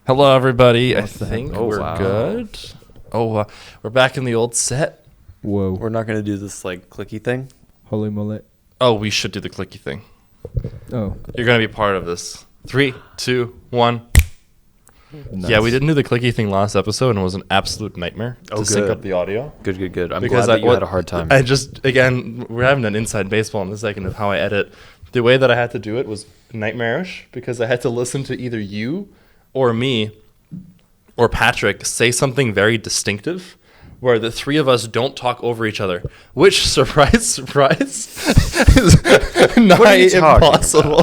Hello, everybody. I What's that? think Oh, we're wow. good. We're back in the old set. Whoa. We're not going to do this like clicky thing. Holy mullet. Oh, we should do the clicky thing. Oh. You're going to be part of this. 3, 2, 1. Nice. Yeah, we didn't do the clicky thing last episode, and it was an absolute nightmare to sync good. up the audio. Good. I'm Because glad that you had a hard time. I just, again, we're having an inside baseball in a second of how I edit. The way that I had to do it was nightmarish because I had to listen to either you or me or Patrick say something very distinctive where the three of us don't talk over each other, which, surprise, is nigh impossible.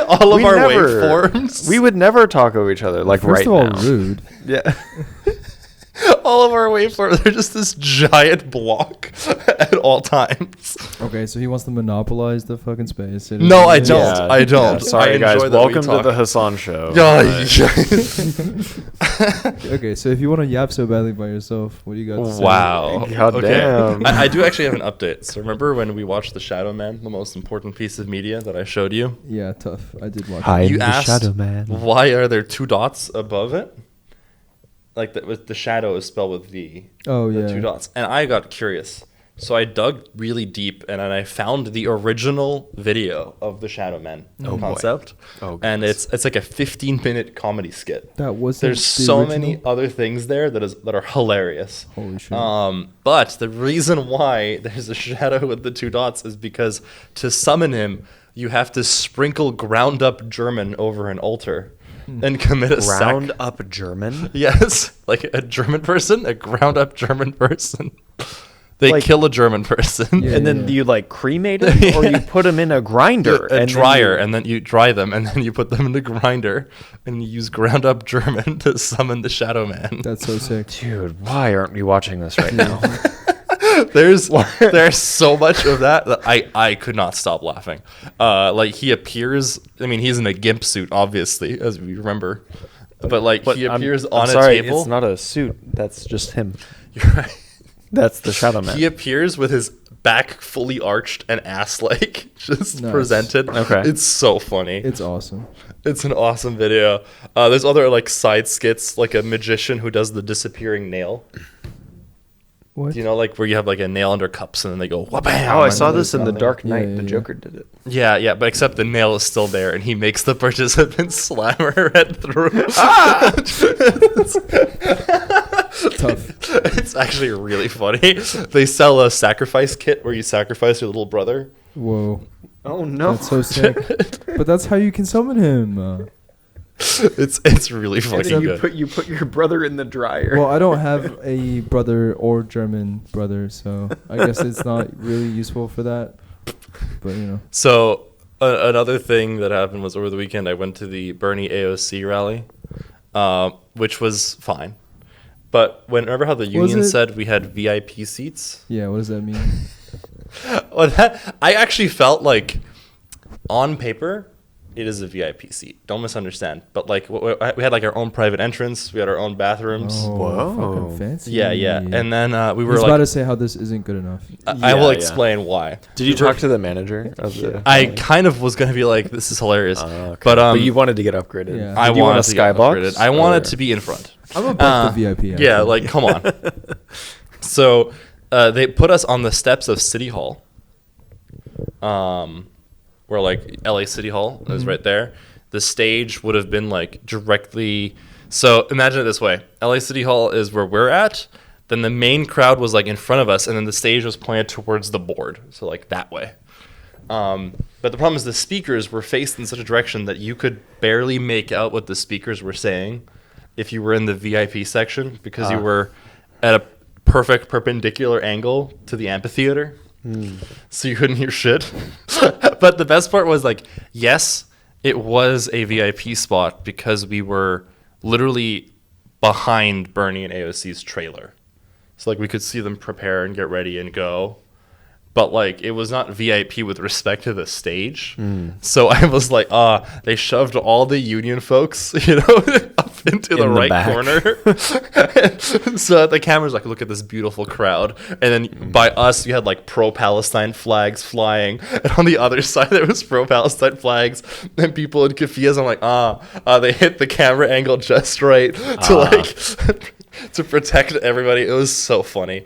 All of our waveforms. We would never talk over each other like First right of all, now. rude. Yeah. All of our waveforms, they're just this giant block at all times. Okay, so he wants to monopolize the fucking space. No, I don't. Yeah. I don't. Yeah, sorry, I guys. enjoy that we Welcome to talk. the Hassan show. Okay, so if you want to yap so badly by yourself, what do you got to say? Wow. God damn. I do actually have an update. So remember when we watched The Shadow Man, the most important piece of media that I showed you? Yeah, tough. I did watch Hi. it. You the asked Shadow Man. why are there two dots above it? Like with the shadow is spelled with V. Oh, The yeah. two dots. And I got curious. So I dug really deep and then I found the original video of the Shadow Man concept. Oh, and goodness. it's like a 15-minute comedy skit. That was There's the so original? many other things there that are hilarious. Holy shit. But the reason why there's a shadow with the two dots is because to summon him, you have to sprinkle ground up German over an altar and commit a Round up German. Yes, like a German person, a ground up German person. They Like- kill a German person. Yeah. And then you like cremate him, or you put him in a grinder, A and dryer, then and then you dry them, and then you put them in the grinder, and you use ground up German to summon the Shadow Man. That's so sick. Dude, why aren't we watching this right now? There's so much of that I could not stop laughing. Like he appears. I mean, he's in a gimp suit, obviously, as we remember. But like he appears on a table. It's not a suit. That's just him. You're right. That's the Shadow Man. He appears with his back fully arched and ass like just Nice. presented. Okay. It's so funny. It's awesome. It's an awesome video. There's other like side skits, like a magician who does the disappearing nail. What? You know, like where you have like a nail under cups and then they go wha-bam. Oh, I and saw then this in The Yeah, Dark Knight. yeah, The yeah. Joker did it. Yeah, but except the nail is still there, and he makes the participants slam her head through. Tough. It's actually really funny. They sell a sacrifice kit where you sacrifice your little brother. Whoa. Oh no! That's so sick. But that's how you can summon him. It's really And fucking then good. you put your brother in the dryer. Well, I don't have a brother or German brother, so I guess it's not really useful for that. But, you know. So another thing that happened was over the weekend I went to the Bernie AOC rally, which was fine. But remember how the union it? said we had VIP seats? Yeah, what does that mean? Well, I actually felt like on paper it is a VIP seat. Don't misunderstand. But like we had like our own private entrance. We had our own bathrooms. Oh, Whoa. fucking fancy. Yeah. And then we I were was about like, to say how this isn't good enough. I will Yeah. explain why. Did you talk to the manager of the? I kind of was gonna be like, this is hilarious, Okay. but you wanted to get upgraded. Yeah. I Did you wanted want a to get skybox? upgraded. I wanted to be in front. I'm above the VIP. Yeah, actually. like come on. So they put us on the steps of City Hall, where like LA City Hall is right there. The stage would have been like directly. So imagine it this way: LA City Hall is where we're at. Then the main crowd was like in front of us, and then the stage was pointed towards the board, so like that way. But the problem is the speakers were faced in such a direction that you could barely make out what the speakers were saying if you were in the VIP section because you were at a perfect perpendicular angle to the amphitheater. So you couldn't hear shit. But the best part was like, yes, it was a VIP spot because we were literally behind Bernie and AOC's trailer. So like we could see them prepare and get ready and go. but like it was not VIP with respect to the stage. So I was like, they shoved all the union folks, up into the right back. corner. So the camera's like, look at this beautiful crowd. And then by us, you had like pro-Palestine flags flying. And on the other side, there was pro-Palestine flags and people in keffiyehs. I'm like, they hit the camera angle just right to like to protect everybody. It was so funny.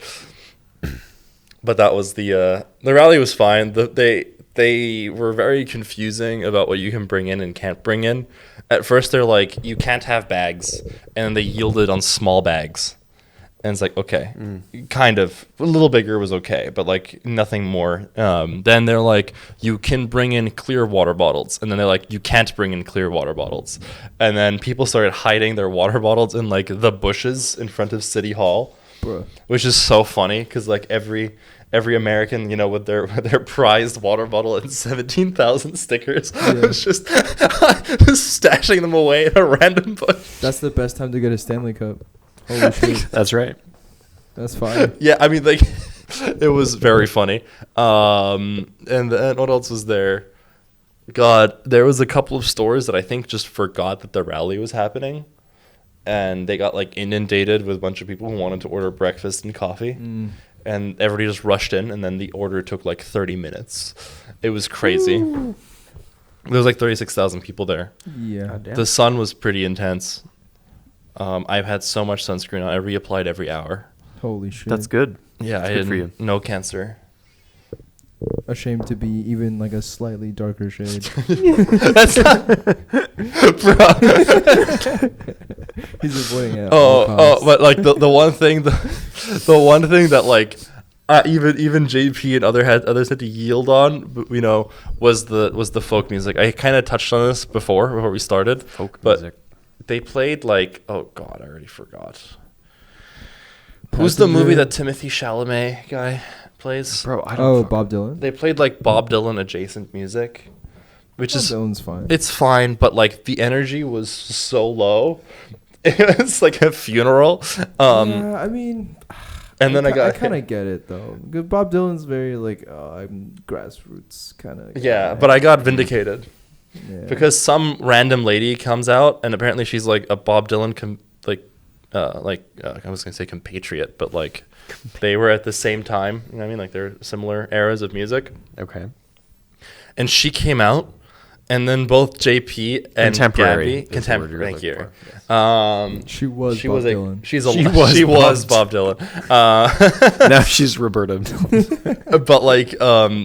But that was the rally was fine. They were very confusing about what you can bring in and can't bring in. At first, they're like, you can't have bags, and they yielded on small bags. And it's like, okay, kind of. A little bigger was okay, but like nothing more. Then they're like, you can bring in clear water bottles. And then they're like, you can't bring in clear water bottles. And then people started hiding their water bottles in like the bushes in front of City Hall. Bruh. Which is so funny because like every American, with their prized water bottle and 17,000 stickers, was just stashing them away in a random bush. That's the best time to get a Stanley Cup. Holy shit. That's right. That's fine. Yeah, I mean, like, it was very funny. And then what else was there? God, there was a couple of stores that I think just forgot that the rally was happening. And they got like inundated with a bunch of people who wanted to order breakfast and coffee. And everybody just rushed in, and then the order took like 30 minutes. It was crazy. Ooh. There was like 36,000 people there. Yeah. The sun was pretty intense. I've had so much sunscreen on. I reapplied every hour. Holy shit. That's good. Yeah, That's I good for you. No cancer. Ashamed to be even like a slightly darker shade. That's not, bro. He's avoiding it. But like the one thing, the one thing that like even JP and others had to yield on, was the folk music. I kind of touched on this before we started. Folk But music. they played like, oh god, I already forgot. Who's the movie that Timothée Chalamet guy plays? Bro, I don't Bob Dylan? They played like Bob Dylan adjacent music, which Bob Dylan's fine. It's fine, but like the energy was so low. It was like a funeral. Yeah, I mean, and then I kind of get it though. Because Bob Dylan's very like, I'm grassroots kind of. Yeah, but I got vindicated. Yeah. Because some random lady comes out and apparently she's like a Bob Dylan I was gonna say compatriot, but like they were at the same time. You know what I mean? Like they're similar eras of music. Okay. And she came out, and then both JP and Gabby, contemporary. Thank you. Yes. She was Bob Dylan. She was Bob Dylan. Now she's Roberta. But like,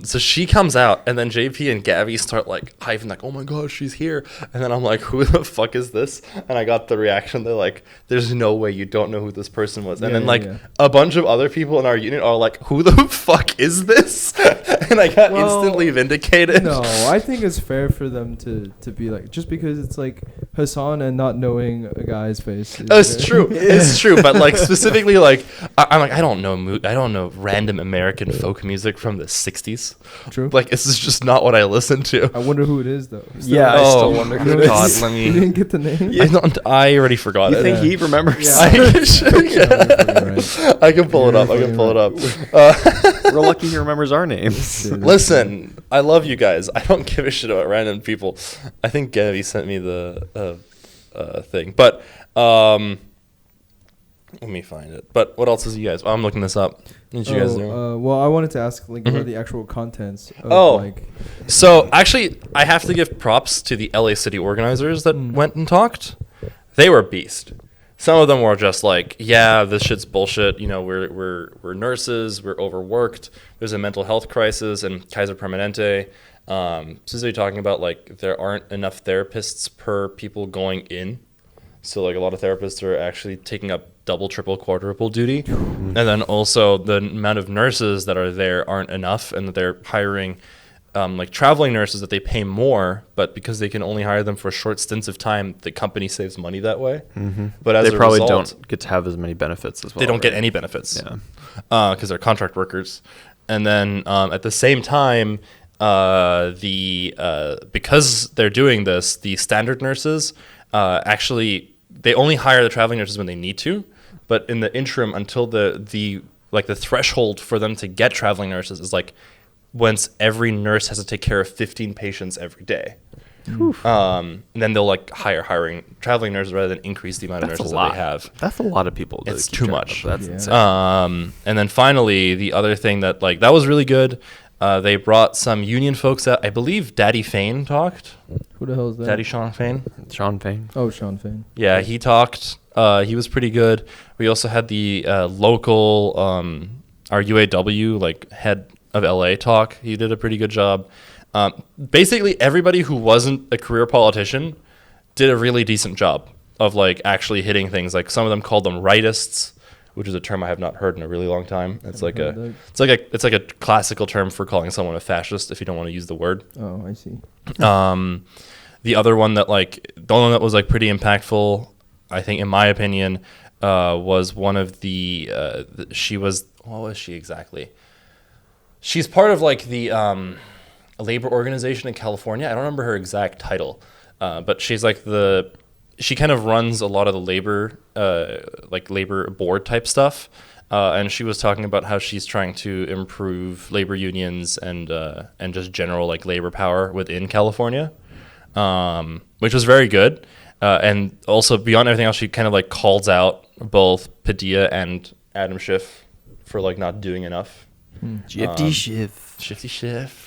so she comes out, and then JP and Gabby start like hyping, like, "Oh my gosh, she's here!" And then I'm like, "Who the fuck is this?" And I got the reaction. They're like, "There's no way you don't know who this person was." And then a bunch of other people in our unit are like, "Who the fuck is this?" And I got instantly vindicated. No, I think it's fair for them to be like, just because it's like Hassan and not knowing a guy's face. It's true. It's true. But like specifically, like I'm like, I don't know random American folk music from the 60s. True. Like this is just not what I listen to. I wonder who it is though. I still wonder who it is. God, let me. You didn't get the name. I already forgot it. You think he remembers? Yeah. I can pull it up. We're lucky he remembers our names. Listen, I love you guys. I don't give a shit about random people. I think Gabby sent me the thing, but let me find it. But what else is you guys? I'm looking this up. What did you guys do? Well, I wanted to ask like about the actual contents. Of, So actually, I have to give props to the LA City organizers that went and talked. They were beast. Some of them were just like, yeah, this shit's bullshit. We're nurses. We're overworked. There's a mental health crisis and Kaiser Permanente. Specifically talking about like there aren't enough therapists per people going in. So like a lot of therapists are actually taking up double, triple, quadruple duty. And then also the amount of nurses that are there aren't enough, and that they're hiring like traveling nurses that they pay more, but because they can only hire them for short stints of time, the company saves money that way. But as they a probably result, don't get to have as many benefits as well. they don't get any benefits. Yeah. Because they're contract workers. And then at the same time, because they're doing this, the standard nurses actually they only hire the traveling nurses when they need to, but in the interim until the threshold for them to get traveling nurses is like once every nurse has to take care of 15 patients every day. And then they'll like hiring traveling nurses rather than increase the amount of nurses that they have. That's a lot of people. To It's keep too track much. of. That's Yeah. insane. And then finally, the other thing that like that was really good. They brought some union folks out. I believe Daddy Fain talked. Who the hell is that? Daddy Sean Fain. Sean Payne. Oh, Sean Fain. Yeah, he talked. He was pretty good. We also had the local our UAW like head of LA talk. He did a pretty good job. Basically, everybody who wasn't a career politician did a really decent job of like actually hitting things. Like some of them called them rightists, which is a term I have not heard in a really long time. It's like it's like a classical term for calling someone a fascist if you don't want to use the word. Oh, I see. The other one that like the only one that was like pretty impactful, I think, in my opinion, was one of the she was, what was she exactly? She's part of like the labor organization in California. I don't remember her exact title, but she's like she kind of runs a lot of the labor labor board type stuff. And she was talking about how she's trying to improve labor unions and just general like labor power within California, which was very good. And also beyond everything else, she kind of like calls out both Padilla and Adam Schiff for like not doing enough. Shifty Schiff. Shifty Schiff.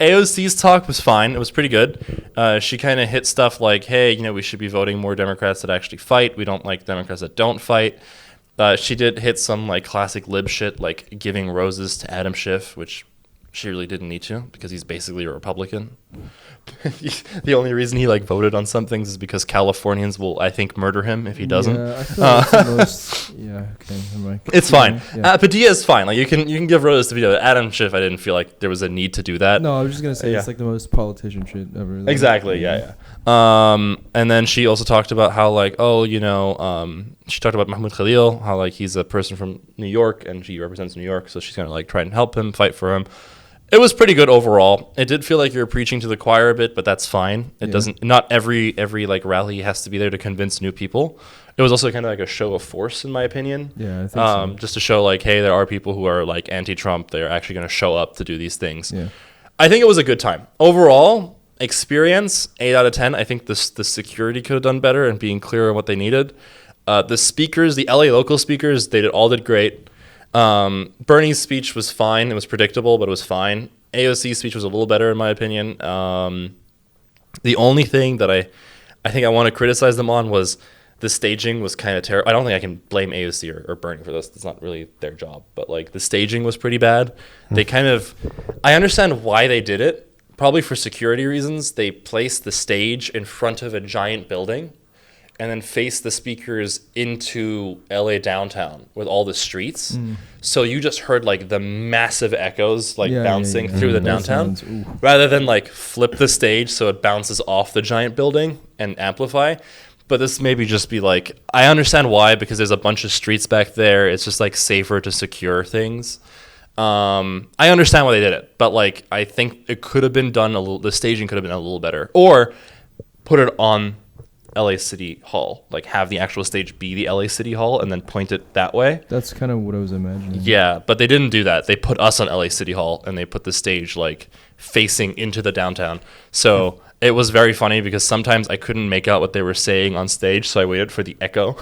AOC's talk was fine. It was pretty good. She kind of hit stuff like, hey, we should be voting more Democrats that actually fight. We don't like Democrats that don't fight. She did hit some like classic lib shit, like giving roses to Adam Schiff, which she really didn't need to because he's basically a Republican. The only reason he like voted on some things is because Californians will, I think, murder him if he doesn't. Yeah, I feel like that's the most, yeah, okay. I'm like, It's fine. Yeah. Padilla is fine. Like you can give roses to Padilla. Adam Schiff, I didn't feel like there was a need to do that. No, I was just gonna say Yeah. it's like the most politician shit ever. Like, Exactly. Yeah. And then she also talked about how like, she talked about Mahmoud Khalil, how like he's a person from New York and she represents New York, so she's gonna like try and help him, fight for him. It was pretty good overall. It did feel like you were preaching to the choir a bit, but that's fine. It doesn't. Not every like rally has to be there to convince new people. It was also kind of like a show of force, in my opinion. Yeah, I think so. Just to show like, hey, there are people who are like anti-Trump. They're actually going to show up to do these things. Yeah. I think it was a good time overall. Experience 8 out of 10. I think the security could have done better and being clear on what they needed. The speakers, the LA local speakers, they all did great. Bernie's speech was fine. It was predictable, but it was fine. AOC's speech was a little better in my opinion. The only thing that I think I want to criticize them on was the staging was kind of terrible. I don't think I can blame AOC or Bernie for this. It's not really their job, but like the staging was pretty bad. They I understand why they did it. Probably for security reasons. They placed the stage in front of a giant building and then face the speakers into LA downtown with all the streets. So you just heard like the massive echoes like bouncing through the downtown rather than like flip the stage so it bounces off the giant building and amplify. But this maybe just be like, I understand why, because there's a bunch of streets back there. It's just like safer to secure things. I understand why they did it, but like I think it could have been done the staging could have been a little better, or put it on LA City Hall, like have the actual stage be the LA City Hall and then point it that way. That's kind of what I was imagining. Yeah, but they didn't do that. They put us on LA City Hall and they put the stage like facing into the downtown. So it was very funny because sometimes I couldn't make out what they were saying on stage, so I waited for the echo.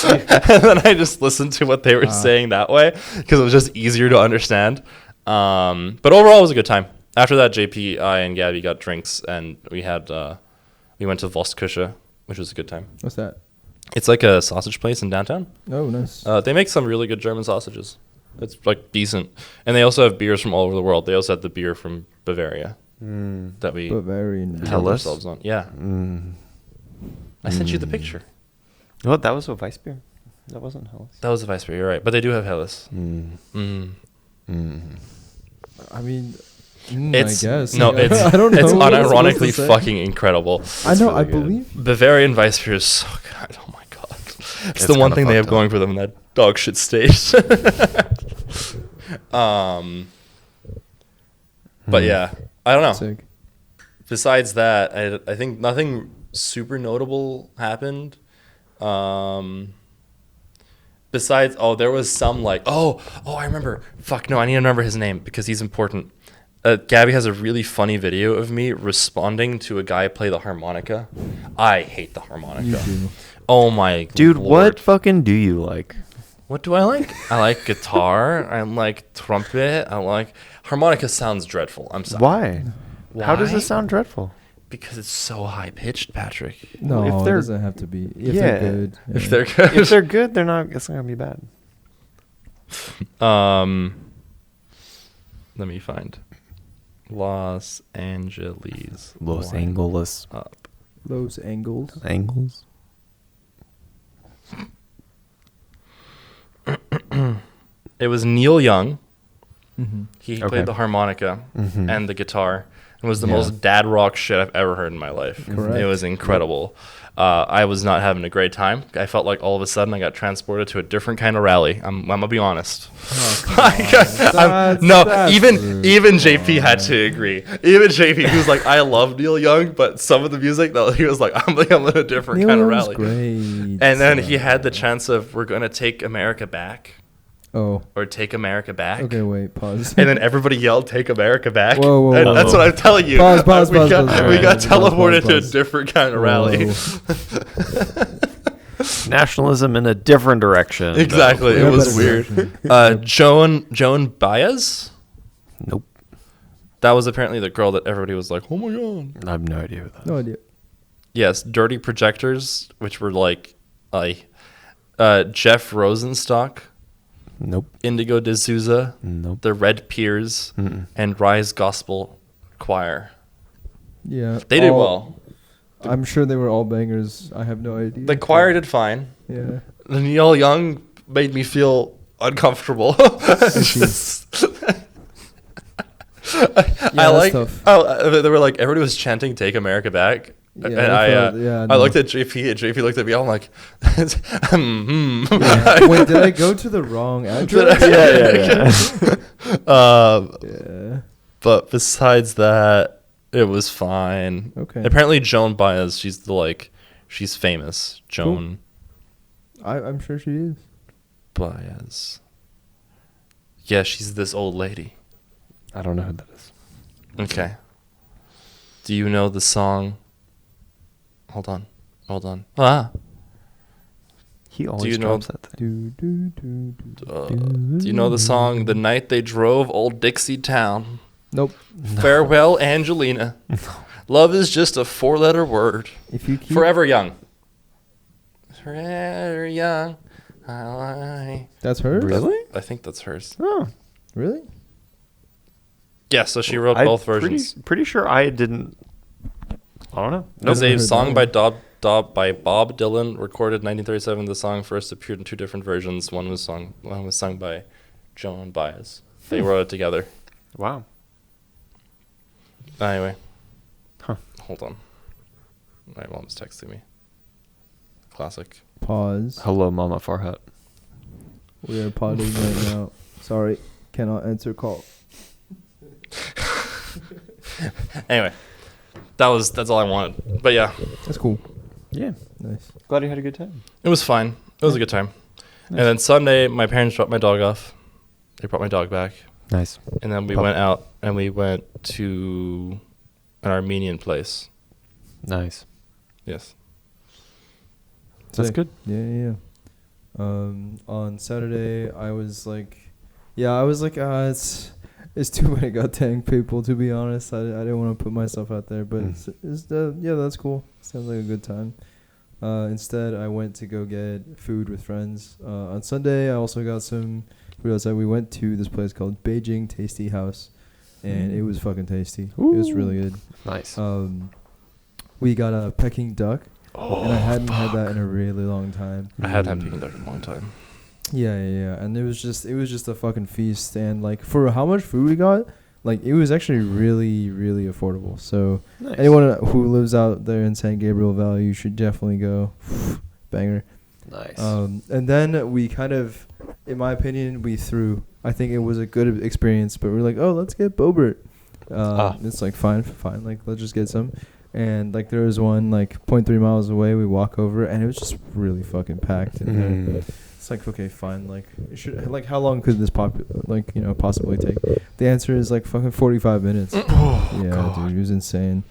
And then I just listened to what they were saying that way because it was just easier to understand. But overall, it was a good time. After that, JP, I, and Gabby got drinks and we went to Wostküche, which was a good time. What's that? It's like a sausage place in downtown. Oh, nice. They make some really good German sausages. It's like decent. And they also have beers from all over the world. They also had the beer from Bavaria that we Bavarian. held Helles? ourselves on. Yeah. I sent you the picture. Well, that was a Weiss beer. That wasn't Helles. That was the vice beer, you're right. But they do have Helles. I mean, It's, I guess. no, Like, it's, I don't know. it's what I'm supposed unironically to say. fucking incredible. I know. really I good. believe. Bavarian Weiss beer is so good. Oh my god. It's the one kinda thing they have fucked going for them in that dog shit stage. But yeah, I don't know. Sick. Besides that, I think nothing super notable happened. besides, there was some like, I remember. Fuck no, I need to remember his name because he's important. Gabby has a really funny video of me responding to a guy play the harmonica. I hate the harmonica. You do. Oh my Dude, Lord. what fucking do you like? What do I like? I like guitar. I like trumpet. I like harmonica. Sounds dreadful. I'm sorry. Why? How does Why? it sound dreadful? Because it's so high pitched, Patrick. No, If it they're- doesn't have to be. If Yeah. they're good. If yeah. they're good. If they're good, they're not. It's not gonna be bad. Let me find Los Angeles. Los Line Angeles Up. Those angles. angles. It was Neil Young. Mm-hmm. He Okay. played the harmonica Mhm. and the guitar. It was the Yeah. most dad rock shit I've ever heard in my life. Correct. It was incredible. I was not having a great time. I felt like all of a sudden I got transported to a different kind of rally. I'm gonna be honest. That's even rude. JP had to agree. Even JP, who's like, I love Neil Young, but some of the music that he was like, I'm in a different Neil kind of Young's rally. great. And then he had the chance of, we're gonna take America back, Oh. or take America back. Okay, wait. Pause. And then everybody yelled, "Take America back!" Whoa, whoa, And whoa. that's what I'm telling you. Pause, we got, pause. we got Pause, teleported to a pause. different kind of rally. Nationalism in a different direction. Exactly. It Yeah, was better weird. direction. Joan Baez. Nope. That was apparently the girl that everybody was like, "Oh my god!" I have no idea who that is. No idea. Yes, Dirty Projectors, which were like, Jeff Rosenstock, Nope. Indigo D'Souza, Nope. the Red Peers, Mm-mm. and Rise Gospel Choir. Yeah. They did all- well. I'm sure they were all bangers. I have no idea. The choir did fine. Yeah. Neil Young made me feel uncomfortable. I that's like. tough. They were like, everybody was chanting "Take America Back," Yeah, and I felt- I no. looked at JP, and JP looked at me. I'm like, Yeah. Wait, did I go to the wrong address? Yeah. But besides that, it was fine. Okay. Apparently, Joan Baez, she's famous. Joan I'm sure she is. Baez. Yeah, she's this old lady. I don't know who that is. Okay. Do you know the song? Hold on. Ah. He always Do you know- drops that thing. Do you know the song "The Night They Drove Old Dixie Town"? Nope. Farewell, Angelina. Love is just a four-letter word. If you keep Forever young. Forever young. I That's hers? Really? think that's hers. Oh. Really? Yeah, so she wrote both versions. Pretty sure I didn't. I don't know. It was Never a heard song that by one. by Bob Dylan, recorded 1937. The song first appeared in two different versions. One was sung by Joan Baez. They wrote it together. Wow. Anyway. Huh. Hold on. My mom's texting me. Classic. Pause. Hello, Mama Farhat. We are potting right now. Sorry. Cannot answer call. Anyway. That's all I wanted. But yeah, That's cool. Yeah. Nice. Glad you had a good time. it was fine. It was a good time. And then Sunday, my parents dropped my dog off. They brought my dog back. Nice. And then we Pup. went out and we went to an Armenian place. Nice. Yes. That's Sick. good. Yeah. On Saturday, I was like, it's too many goddamn people, to be honest. I didn't want to put myself out there, but that's cool. Sounds like a good time. Instead, I went to go get food with friends. On Sunday, I also got some food outside. We went to this place called Beijing Tasty House, and it was fucking tasty. It was really good. Nice. We got a Peking duck, and I hadn't had that in a really long time. I hadn't had Peking duck in a long time. Yeah, and it was just a fucking feast, and like for how much food we got, like it was actually really, really affordable. So Nice. anyone who lives out there in San Gabriel Valley, you should definitely go. Banger. Nice. And then we kind of, in my opinion, we threw. I think it was a good experience, but we're like, oh, let's get Bobert. It's like fine, like let's just get some. And like there was one like 0.3 miles away. We walk over, and it was just really fucking packed in there. It's like, okay, fine. Like, how long could this possibly take? The answer is like fucking 45 minutes. Dude, it was insane.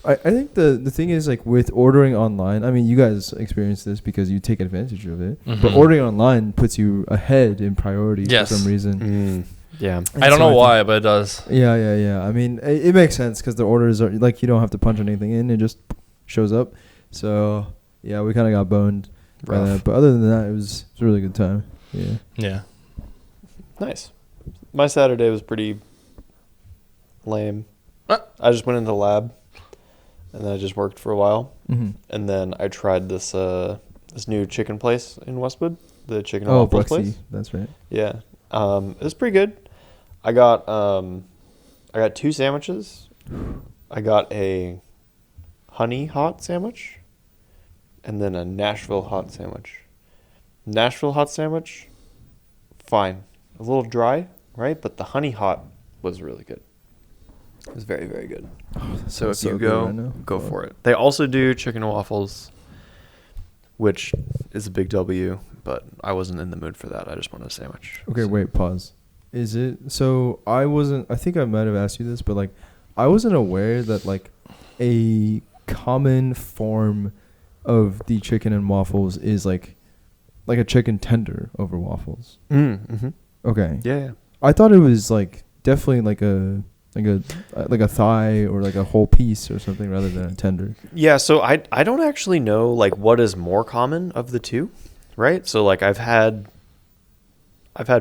I think the thing is, like, with ordering online, I mean, you guys experience this because you take advantage of it. But ordering online puts you ahead in priority for some reason. Yeah. I don't know why, but it does. Yeah. I mean, it makes sense because the orders are, like, you don't have to punch anything in. It just shows up. So, yeah, we kind of got boned by that. But other than that, it was a really good time. Yeah. Yeah. Nice. My Saturday was pretty lame. I just went into the lab. And then I just worked for a while. And then I tried this this new chicken place in Westwood, the chicken and waffles place. That's right. Yeah, it was pretty good. I got 2 sandwiches. I got a honey hot sandwich, and then a Nashville hot sandwich. Nashville hot sandwich, fine, a little dry, right? But the honey hot was really good. It was very, very good. So if you go for it. They also do chicken and waffles, which is a big W, but I wasn't in the mood for that. I just wanted a sandwich. Okay, wait, pause. Is it, so I think I might have asked you this, but like, I wasn't aware that like a common form of the chicken and waffles is like a chicken tender over waffles. Okay. Yeah. I thought it was like definitely like a thigh or like a whole piece or something rather than a tender. Yeah, so I don't actually know like what is more common of the two, right? So like I've had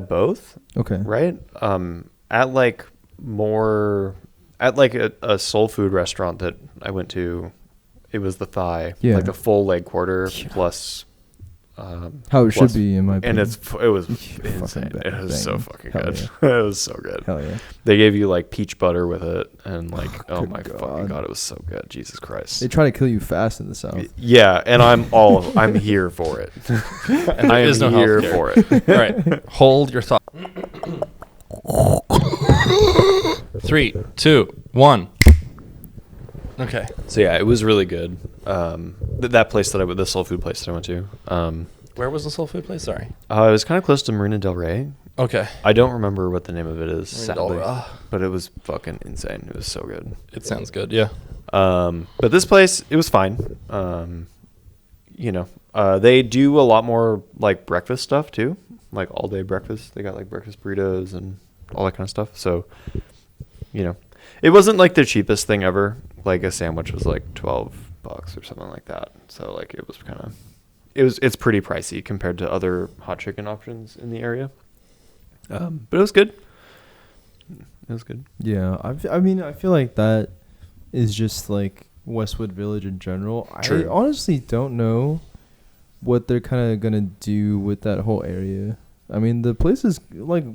both. Okay. Right? At like a soul food restaurant that I went to, it was the thigh, like the full leg quarter plus how it should be, in my opinion. And it was insane. It was so fucking good. Yeah. It was so good. Hell yeah. They gave you like peach butter with it, and like, oh my God. fucking God, it was so good. Jesus Christ. They try to kill you fast in the South. Yeah, and I'm here for it. I am here for it. All right, hold your thought. 3, 2, 1. Okay. So yeah, it was really good. That place the soul food place that I went to. Where was the soul food place? Sorry. It was kind of close to Marina Del Rey. Okay. I don't remember what the name of it is, Marina sadly, but it was fucking insane. It was so good. It sounds good. Yeah. But this place, it was fine. They do a lot more like breakfast stuff too, like all day breakfast. They got like breakfast burritos and all that kind of stuff. So, it wasn't like the cheapest thing ever. Like a sandwich was like $12 or something like that. So like it was it's pretty pricey compared to other hot chicken options in the area. But it was good. It was good. Yeah, I mean, I feel like that is just like Westwood Village in general. True. I honestly don't know what they're kind of gonna do with that whole area. I mean, the place is like,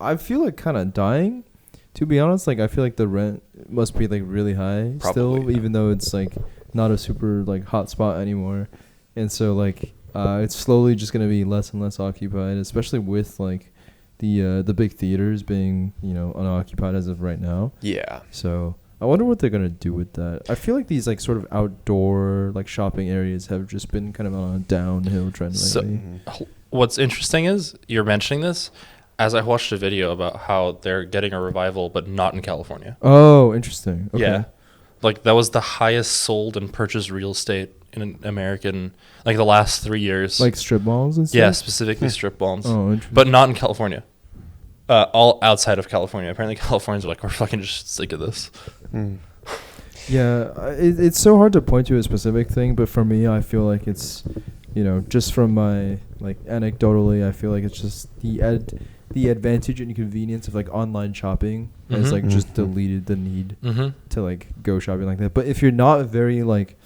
I feel like kind of dying. To be honest, like I feel like the rent must be like really high still, even though it's like not a super like hot spot anymore. And so like it's slowly just gonna be less and less occupied, especially with like the big theaters being unoccupied as of right now. Yeah. So I wonder what they're gonna do with that. I feel like these like sort of outdoor like shopping areas have just been kind of on a downhill trend lately. What's interesting is you're mentioning this as I watched a video about how they're getting a revival, but not in California. Oh, interesting. Okay. Yeah. Like that was the highest sold and purchased real estate in an American, like the last 3 years. Like strip malls and stuff? Yeah, specifically strip malls. Oh, interesting. But not in California. All outside of California. Apparently Californians are like, we're fucking just sick of this. Yeah, it's so hard to point to a specific thing, but for me, I feel like it's, just from my, like, anecdotally, I feel like it's just the advantage and convenience of like online shopping has like just deleted the need to like go shopping like that. But if you're not very like,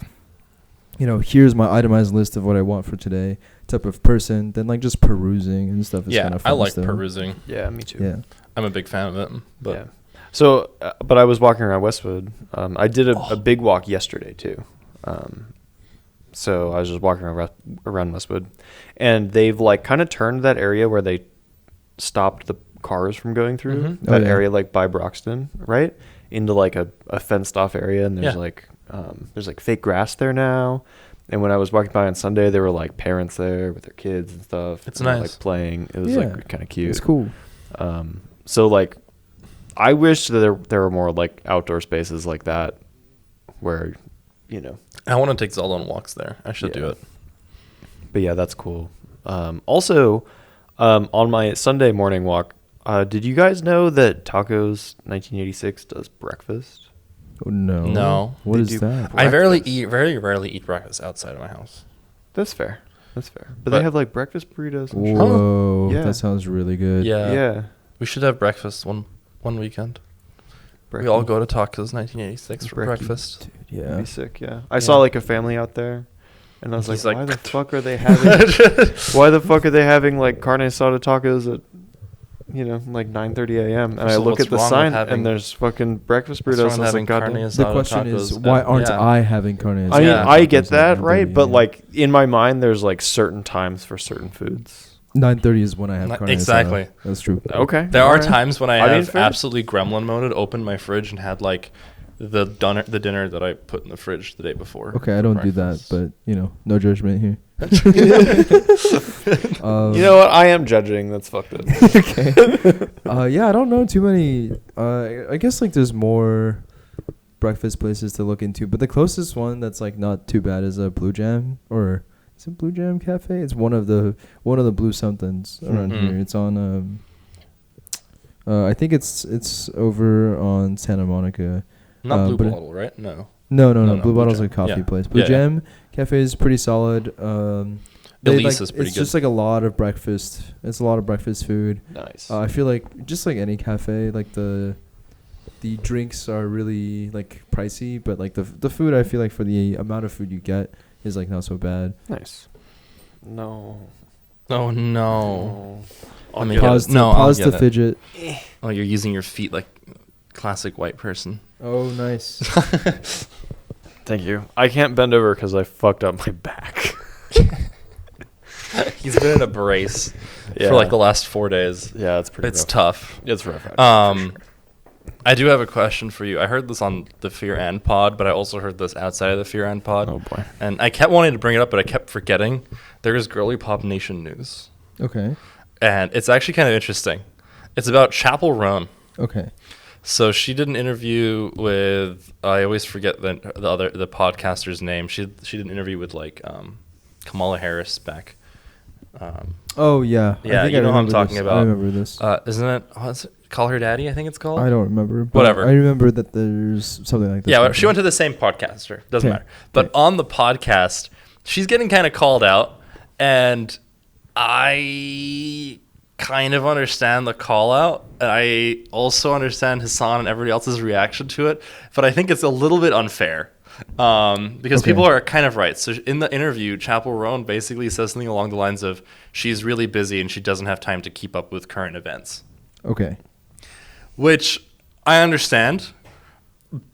here's my itemized list of what I want for today type of person, then like just perusing and stuff is kind of fun. I like still. perusing. Yeah, me too. Yeah, I'm a big fan of it. But yeah. So, but I was walking around Westwood. I did a big walk yesterday too. So I was just walking around Westwood, and they've like kind of turned that area where they stopped the cars from going through that area, like by Broxton, right, into like a fenced off area, and there's like fake grass there now. And when I was walking by on Sunday, there were like parents there with their kids and stuff. It's and they were, nice. like playing. It was like kind of cute. It's cool. So like, I wish that there were more like outdoor spaces like that, where, you know. I want to take Zelda on walks there. I should do it. But yeah, that's cool. Also, on my Sunday morning walk, did you guys know that Tacos 1986 does breakfast? Oh, no. No. What They is do that? I very rarely eat breakfast outside of my house. That's fair. But they have like breakfast burritos. And shit. Whoa. Yeah. That sounds really good. Yeah. Yeah. We should have breakfast one weekend. We all go to Tacos 1986 for Brekkie. breakfast. Dude, yeah. That'd be sick, yeah. I saw like a family out there, and I was He's like, like, why the fuck are they having like carne asada tacos at, you know, like 9:30 a.m. And I So look what's at the wrong with sign having- and there's fucking breakfast What's wrong burritos. with I was having like, God carne damn. The asada question tacos is, at- why aren't yeah. I having carne asada? I mean, Yeah. I get tacos that, at right? 9:30 But a.m.? like in my mind, there's like certain times for certain foods. 9:30 is when I have carne asada. Exactly. That's true. Okay. There are alright. times when I I mean, have fair. absolutely gremlin mode, opened my fridge and had like the dinner that I put in the fridge the day before. Okay, I for don't do that, breakfast. but, you know, no judgment here. You know what? I am judging. That's fucked up. Okay. Yeah, I don't know too many. I guess like there's more breakfast places to look into, but the closest one that's like not too bad is a Blue Jam, or is it Blue Jam Cafe? It's one of the blue somethings around Mhm. here. It's on I think it's over on Santa Monica. Not Blue but Bottle, right? No. No, No, Blue Blue Bottle's Jam. a coffee Yeah. place. Blue Yeah, yeah. Jam Cafe is pretty solid. Elise is pretty it's good. just like a lot of breakfast. It's a lot of breakfast food. Nice. I feel like just like any cafe, like the drinks are really like pricey, but like the food, I feel like for the amount of food you get is like not so bad. Nice. No. Oh no. I'll me get get Pause it. the, No, I'll pause get the it. fidget. Oh, you're using your feet like classic white person. Oh, nice. Thank you. I can't bend over because I fucked up my back. He's been in a brace Yeah. for like the last 4 days. Yeah, it's pretty It's rough. tough. It's rough. Out here, for sure. I do have a question for you. I heard this on the Fear and Pod, but I also heard this outside of the Fear and Pod. Oh, boy. And I kept wanting to bring it up, but I kept forgetting. There is Girly Pop Nation news. Okay. And it's actually kind of interesting. It's about Chapel Roan. Okay. So she did an interview with, I always forget the podcaster's name. She did an interview with like Kamala Harris back. Oh yeah. Yeah, I think you I know who I'm remember talking this. about. I remember this. Isn't it? Is it Call Her Daddy, I think it's called. I don't remember. But Whatever. I remember that there's something like this. Yeah, happening. she went to the same podcaster. Doesn't Okay. matter. But Okay. on the podcast, she's getting kind of called out, and I kind of understand the call out. I also understand Hassan and everybody else's reaction to it, but I think it's a little bit unfair. Because Okay. people are kind of right. So in the interview, Chapel Roan basically says something along the lines of, she's really busy and she doesn't have time to keep up with current events. Okay. Which I understand,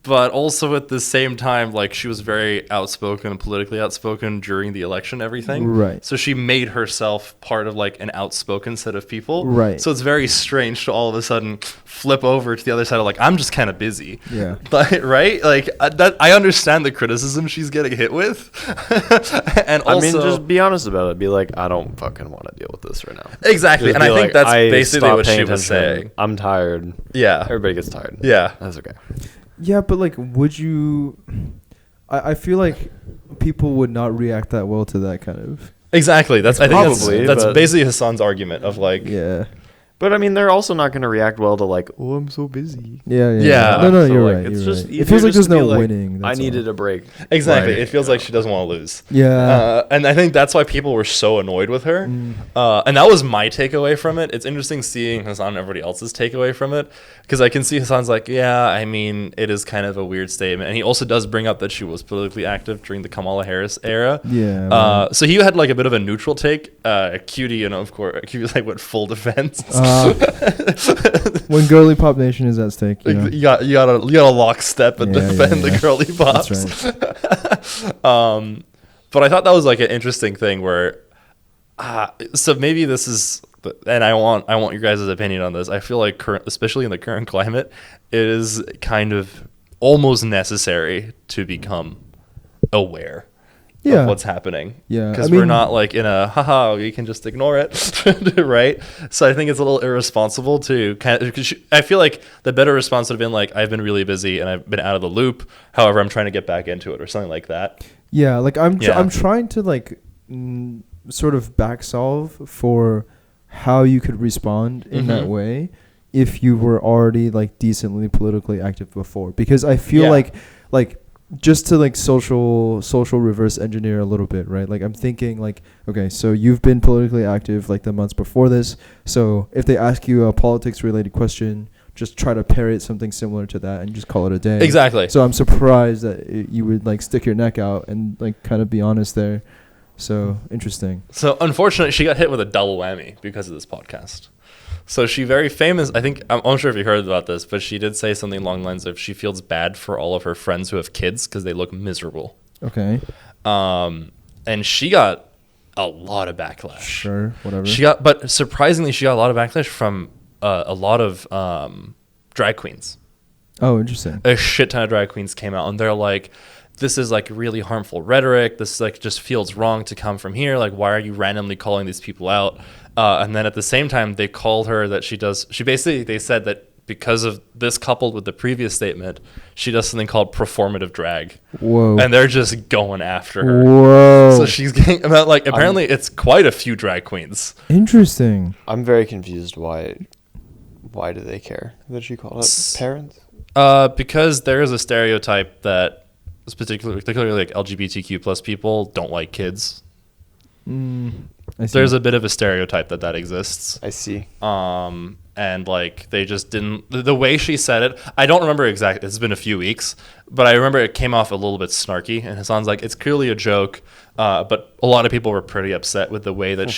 but also at the same time, like, she was very outspoken and politically outspoken during the election, everything. Right. So she made herself part of like an outspoken set of people. Right. So it's very strange to all of a sudden flip over to the other side of like, I'm just kind of busy. Yeah. But right, like that, I understand the criticism she's getting hit with, and also, I mean, just be honest about it. Be like, I don't fucking want to deal with this right now. exactly, Just and be I think like, that's I basically stopped what she paying was attention. saying. I'm tired. Yeah. Everybody gets tired. Yeah. That's okay. Yeah, but like, would you? I feel like people would not react that well to that kind of. Exactly. I think Probably, that's but- basically Hassan's argument of like, Yeah. But I mean, they're also not going to react well to like, oh, I'm so busy. Yeah. Yeah. No, So, you're like, right. it's You're just right. easier It feels like just there's to no be like, winning. I that's needed all. a break. exactly. Like, It feels like she doesn't want to lose. Yeah. And I think that's why people were so annoyed with her. Mm. And that was my takeaway from it. It's interesting seeing Hassan and everybody else's takeaway from it, because I can see Hassan's like, yeah, I mean, it is kind of a weird statement. And he also does bring up that she was politically active during the Kamala Harris era. Yeah. So he had like a bit of a neutral take. Cutie, and of course, Cutie like went full defense. When Girly Pop Nation is at stake, you know. You got a lockstep and Yeah, defend yeah. the girly pops. That's right. But I thought that was like an interesting thing where, so maybe this is, and I want your guys' opinion on this. I feel like especially in the current climate, it is kind of almost necessary to become aware Yeah. of what's happening. Yeah, Because I mean- we're not like in a haha, you can just ignore it, right? So I think it's a little irresponsible to kind of. Cause I feel like the better response would have been like, I've been really busy and I've been out of the loop. However, I'm trying to get back into it or something like that. Yeah, like I'm Yeah. I'm trying to like sort of back solve for how you could respond in that Mhm. way if you were already like decently politically active before, because I feel Yeah. like just to like social reverse engineer a little bit, right? Like I'm thinking like, okay, so you've been politically active like the months before this, so if they ask you a politics related question, just try to parrot something similar to that and just call it a day. Exactly. So I'm surprised that you would like stick your neck out and like kind of be honest there. So interesting. So unfortunately, she got hit with a double whammy because of this podcast. So she very famous. I think I'm unsure if you heard about this, but she did say something along the lines of she feels bad for all of her friends who have kids because they look miserable. Okay. And she got a lot of backlash. Sure. Whatever. But surprisingly, she got a lot of backlash from a lot of drag queens. Oh, interesting. A shit ton of drag queens came out and they're like, this is like really harmful rhetoric. This like just feels wrong to come from here. Like, why are you randomly calling these people out? And then at the same time, they called her that they said that because of this coupled with the previous statement, she does something called performative drag. Whoa. And they're just going after her. Whoa. So she's getting about like, apparently it's quite a few drag queens. Interesting. I'm very confused. Why do they care that she called it parents? Because there is a stereotype that particularly like LGBTQ plus people don't like kids. I see. There's a bit of a stereotype that exists. I see. And like they just didn't, the way she said it, I don't remember exactly, it's been a few weeks, but I remember it came off a little bit snarky, and Hassan's like, it's clearly a joke, but a lot of people were pretty upset with the way that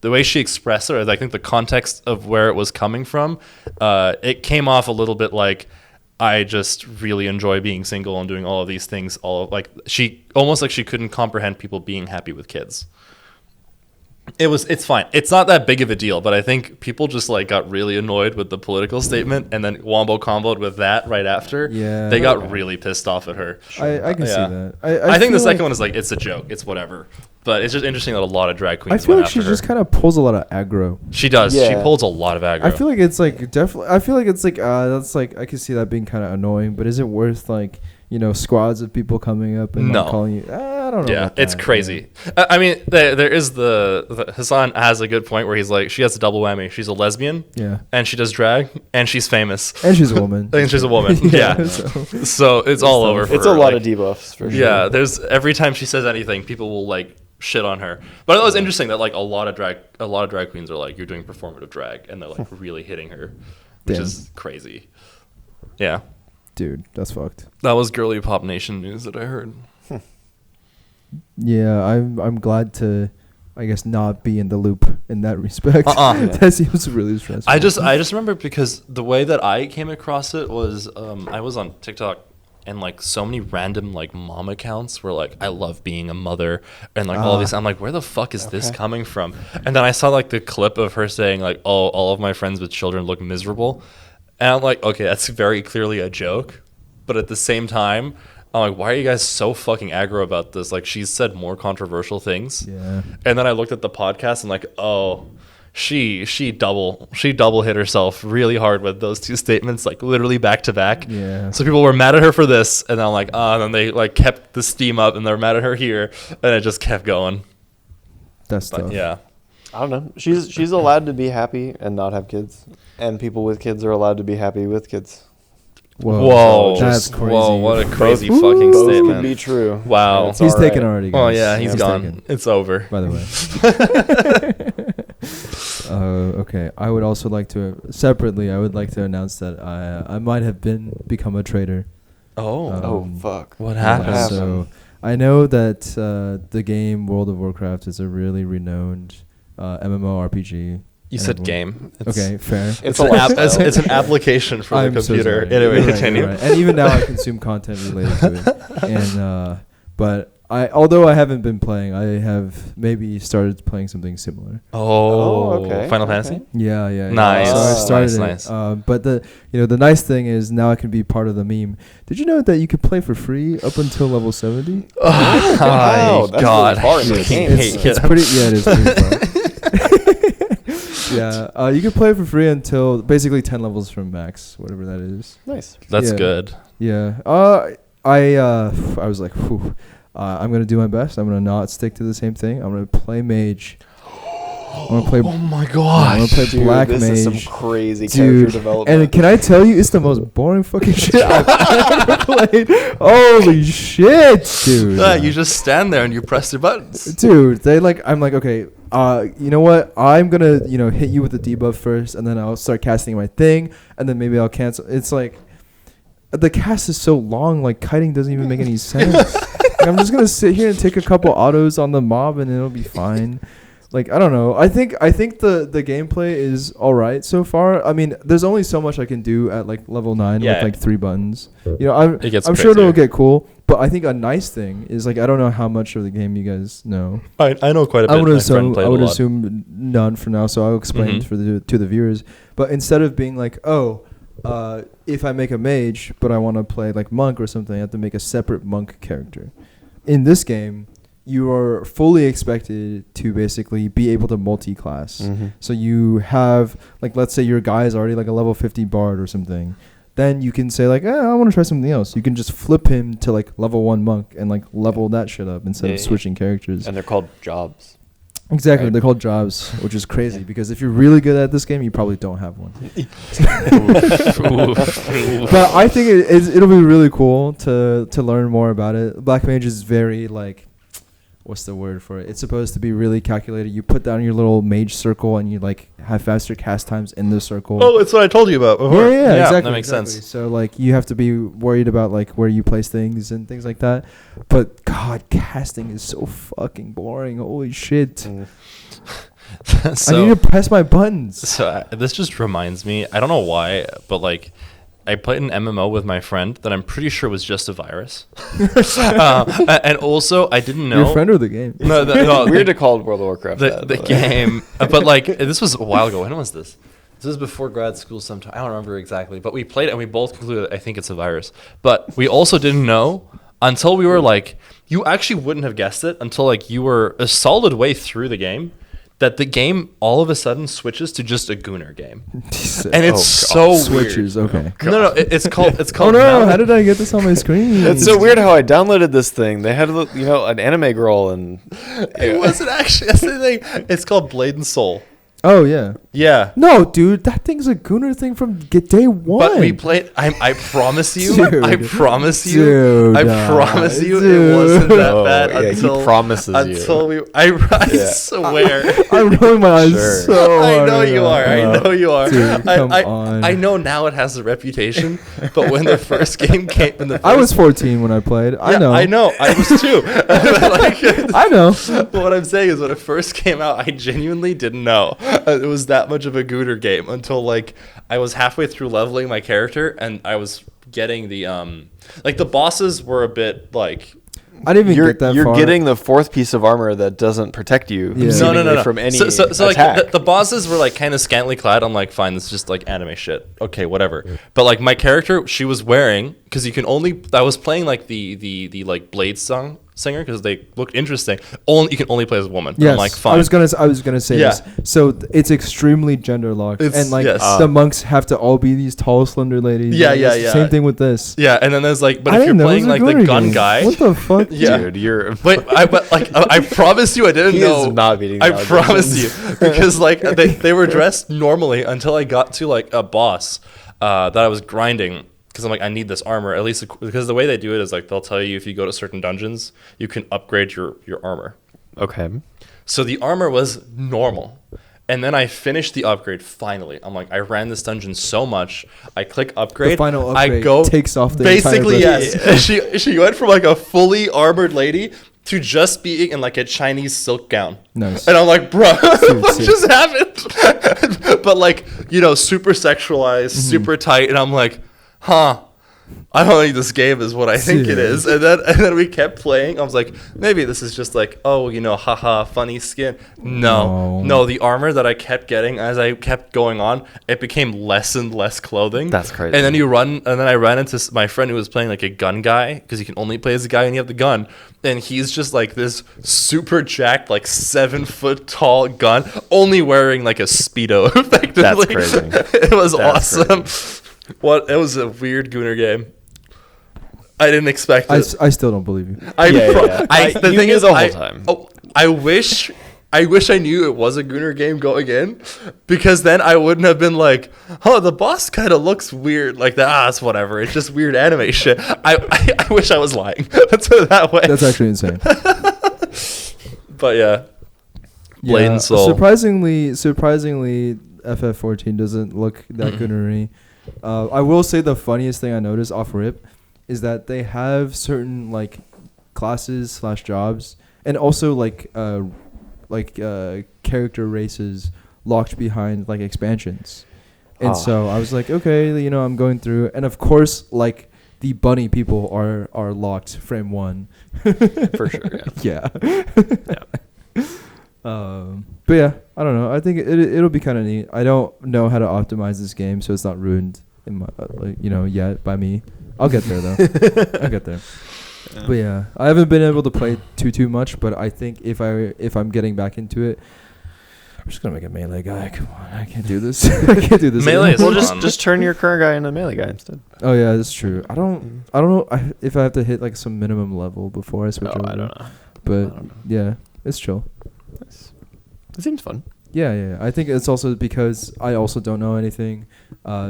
the way she expressed it. I think the context of where it was coming from, it came off a little bit like, I just really enjoy being single and doing all of these things. She couldn't comprehend people being happy with kids. It's fine. It's not that big of a deal, but I think people just like got really annoyed with the political statement and then wombo comboed with that right after. Yeah. They got really pissed off at her. I can see Yeah. that. I think the feel second like- one is like, it's a joke. It's whatever. But it's just interesting that a lot of drag I queens feel went like she after her. just kind of pulls a lot of aggro. She does. She Yeah. pulls a lot of aggro. I feel like it's like definitely. I feel like it's like that's like I could see that being kind of annoying. But is it worth like squads of people coming up and like, No. calling you? I don't know. Yeah, about it's that, crazy. I mean, there is the Hassan has a good point where he's like, she has a double whammy. She's a lesbian, Yeah. and she does drag, and she's famous, And she's a woman. and she's a woman. Yeah, so it's all over for It's her. a lot like, of debuffs for sure. Yeah, there's every time she says anything, people will like shit on her. But it was interesting that like a lot of drag queens are like, you're doing performative drag, and they're like really hitting her, which Damn. is crazy. Yeah, Dude, that's fucked. that was girly pop nation news that I heard. Yeah, I'm glad to, I guess, not be in the loop in that respect. Yeah. That seems really stressful. I just remember because the way that I came across it was I was on TikTok and like so many random like mom accounts were like, I love being a mother and like all these. I'm like, where the fuck is this coming from? And then I saw like the clip of her saying like, oh, all of my friends with children look miserable. And I'm like, okay, that's very clearly a joke. But at the same time, I'm like, why are you guys so fucking aggro about this? Like, she's said more controversial things. Yeah. And then I looked at the podcast and like, oh, she double hit herself really hard with those two statements, like literally back to back. Yeah. So people were mad at her for this, and I'm like, and then they like kept the steam up, and they're mad at her here, and it just kept going. That's But tough. yeah. I don't know. She's allowed to be happy and not have kids, and people with kids are allowed to be happy with kids. Whoa, That's crazy. Whoa, what a crazy Both- fucking both statement. could be true. Wow. and it's He's all taken right. already, guys. Oh yeah, he's gone. taken, It's over. by the way. Okay. I would also like to separately. I would like to announce that I might have become a traitor. Oh. Oh fuck! What Yeah, happened? so I know that the game World of Warcraft is a really renowned MMORPG. You and said everyone- game. It's, Okay, fair. It's an a lifestyle. it's an application for the I'm so computer. sorry. Anyway, You're right, continue. you're right. And even now, I consume content related to it. And but Although I haven't been playing, I have maybe started playing something similar. Okay. Final Fantasy? Okay. Yeah. Nice. So I started Nice. it. But the nice thing is now I can be part of the meme. Did you know that you could play for free up until level 70? Oh, Wow, that's God. really far in the game. It's pretty. Yeah, it is pretty far. Yeah, you can play for free until basically 10 levels from max, whatever that is. Nice. That's Yeah. good. Yeah. I was like, whew, I'm gonna do my best. I'm gonna not stick to the same thing. I'm gonna play mage. I'm gonna play. Oh my I'm gosh. gonna play Dude, black this mage. is some crazy character Dude, development. and can I tell you, it's the most boring fucking shit I've ever played. Holy shit, dude! You just stand there and you press your buttons. Dude, I'm like, okay, you know what? I'm gonna, hit you with the debuff first, and then I'll start casting my thing, and then maybe I'll cancel. It's like, the cast is so long, like kiting doesn't even make any sense. Like, I'm just gonna sit here and take a couple autos on the mob, and it'll be fine. Like, I don't know. I think the gameplay is all right so far. I mean, there's only so much I can do at like level 9 with like 3 buttons. I'm sure it'll get cool. But I think a nice thing is, like, I don't know how much of the game you guys know. I know quite a bit. I would My friend played a lot. assume none for now, so I'll explain to the viewers. But instead of being like, if I make a mage, but I want to play like monk or something, I have to make a separate monk character. In this game, you are fully expected to basically be able to multi-class. Mm-hmm. So you have, like, let's say your guy is already like a level 50 bard or something. Then you can say like, I want to try something else. You can just flip him to like level 1 monk and like level that shit up instead of switching characters. And they're called jobs. Exactly, Right. they're called jobs, which is crazy because if you're really good at this game, you probably don't have one. But I think it'll be really cool to learn more about it. Black Mage is very like, what's the word for it? It's supposed to be really calculated. You put down your little mage circle and you like have faster cast times in the circle. Oh, it's what I told you about before. Yeah, exactly. That makes sense. So like you have to be worried about like where you place things and things like that. But God, casting is so fucking boring. Holy shit. So, I need to press my buttons. So this just reminds me, I don't know why, but like I played an MMO with my friend that I'm pretty sure was just a virus. And also I didn't know. Your friend or the game? No, Weird to call World of Warcraft the game. But like this was a while ago. When was this? This was before grad school sometime. I don't remember exactly. But we played it and we both concluded I think it's a virus. But we also didn't know until we were like, you actually wouldn't have guessed it until like you were a solid way through the game, that the game all of a sudden switches to just a Gooner game. And it's so switches. weird. Okay. No, it's called Oh no! How did I get this on my screen? It's so weird how I downloaded this thing. They had, an anime girl and... It wasn't actually, that's the thing. It's called Blade and Soul. Oh yeah. Yeah. No, dude, that thing's a Gooner thing from day one. But we played. I promise you. Dude. I promise you. Dude, I promise you. dude. It wasn't that Oh, bad yeah, until he promises until you. we. I swear. I'm rolling my eyes Sure. so I hard know right you now. are. I know you are. Dude, come on. I know now it has a reputation, but when the first game came, I was 14 when I played. I know. I know. I was too. Like, I know. But what I'm saying is, when it first came out, I genuinely didn't know it was that much of a Gooner game until like I was halfway through leveling my character and I was getting the like the bosses were a bit like. I didn't even get that You're far. getting the 4th piece of armor that doesn't protect you Yeah. No. from any so attack. like the bosses were like kind of scantily clad. I'm like, fine, this is just like anime shit. Okay, whatever. But like my character, she was wearing, because you can only, I was playing like the like Blade singer because they looked interesting. You can only play as a woman. Yes, I'm like, fine. I was gonna say Yeah. this. So it's extremely gender locked, It's- and like yes. the monks have to all be these tall, slender ladies. Yeah, and yeah, it's the yeah. Same thing with this. Yeah, and then there's like, but I if you're didn't know it playing was a like the Gooner gun game. guy, What the fuck? Yeah. Dude, you're... But I promise you, I didn't He know. is not beating I the promise you, allegations. because like they were dressed normally until I got to like a boss that I was grinding. Because I'm like, I need this armor, at least because the way they do it is like they'll tell you if you go to certain dungeons, you can upgrade your armor. Okay. So the armor was normal. And then I finished the upgrade finally. I'm like, I ran this dungeon so much. I click upgrade. The final I upgrade go takes off the basically entire yes. She went from like a fully armored lady to just being in like a Chinese silk gown. Nice. And I'm like, bro, what sick. just happened? But like, super sexualized, super tight. And I'm like, huh. I don't think this game is what I think it Yeah. is. And then we kept playing. I was like, maybe this is just like, oh, haha, funny skin. No, the armor that I kept getting as I kept going on, it became less and less clothing. That's crazy. And then I ran into my friend who was playing like a gun guy, because you can only play as a guy and you have the gun. And he's just like this super jacked, like 7 foot tall gun, only wearing like a Speedo, effectively. That's crazy. It was That's awesome. crazy. It was a weird Gooner game. I didn't expect it. I still don't believe you. The You thing knew is, the whole time. I wish I knew it was a Gooner game going in, because then I wouldn't have been like, oh, the boss kind of looks weird like that. It's whatever. It's just weird anime shit. I wish I was lying. Let's put it that way. That's actually insane. But yeah. Blade Yeah, and Soul. Surprisingly, FF14 doesn't look that goonery. I will say the funniest thing I noticed off rip is that they have certain like classes / jobs, and also like character races locked behind like expansions. And so I was like, okay, I'm going through, and of course, like the bunny people are locked frame 1. For sure. Yeah. But yeah, I don't know. I think it'll be kind of neat. I don't know how to optimize this game, so it's not ruined in my yet by me. I'll get there though. I'll get there. Yeah. But yeah, I haven't been able to play too much. But I think if I'm getting back into it, I'm just gonna make a melee guy. Come on, I can't do this. I can't do this. Melee is Well, fun. just turn your current guy into a melee guy instead. Oh yeah, that's true. I don't know if I have to hit like some minimum level before I switch over. I don't know. But I don't know. yeah, it's chill. Nice. It seems fun. Yeah. I think it's also because I also don't know anything.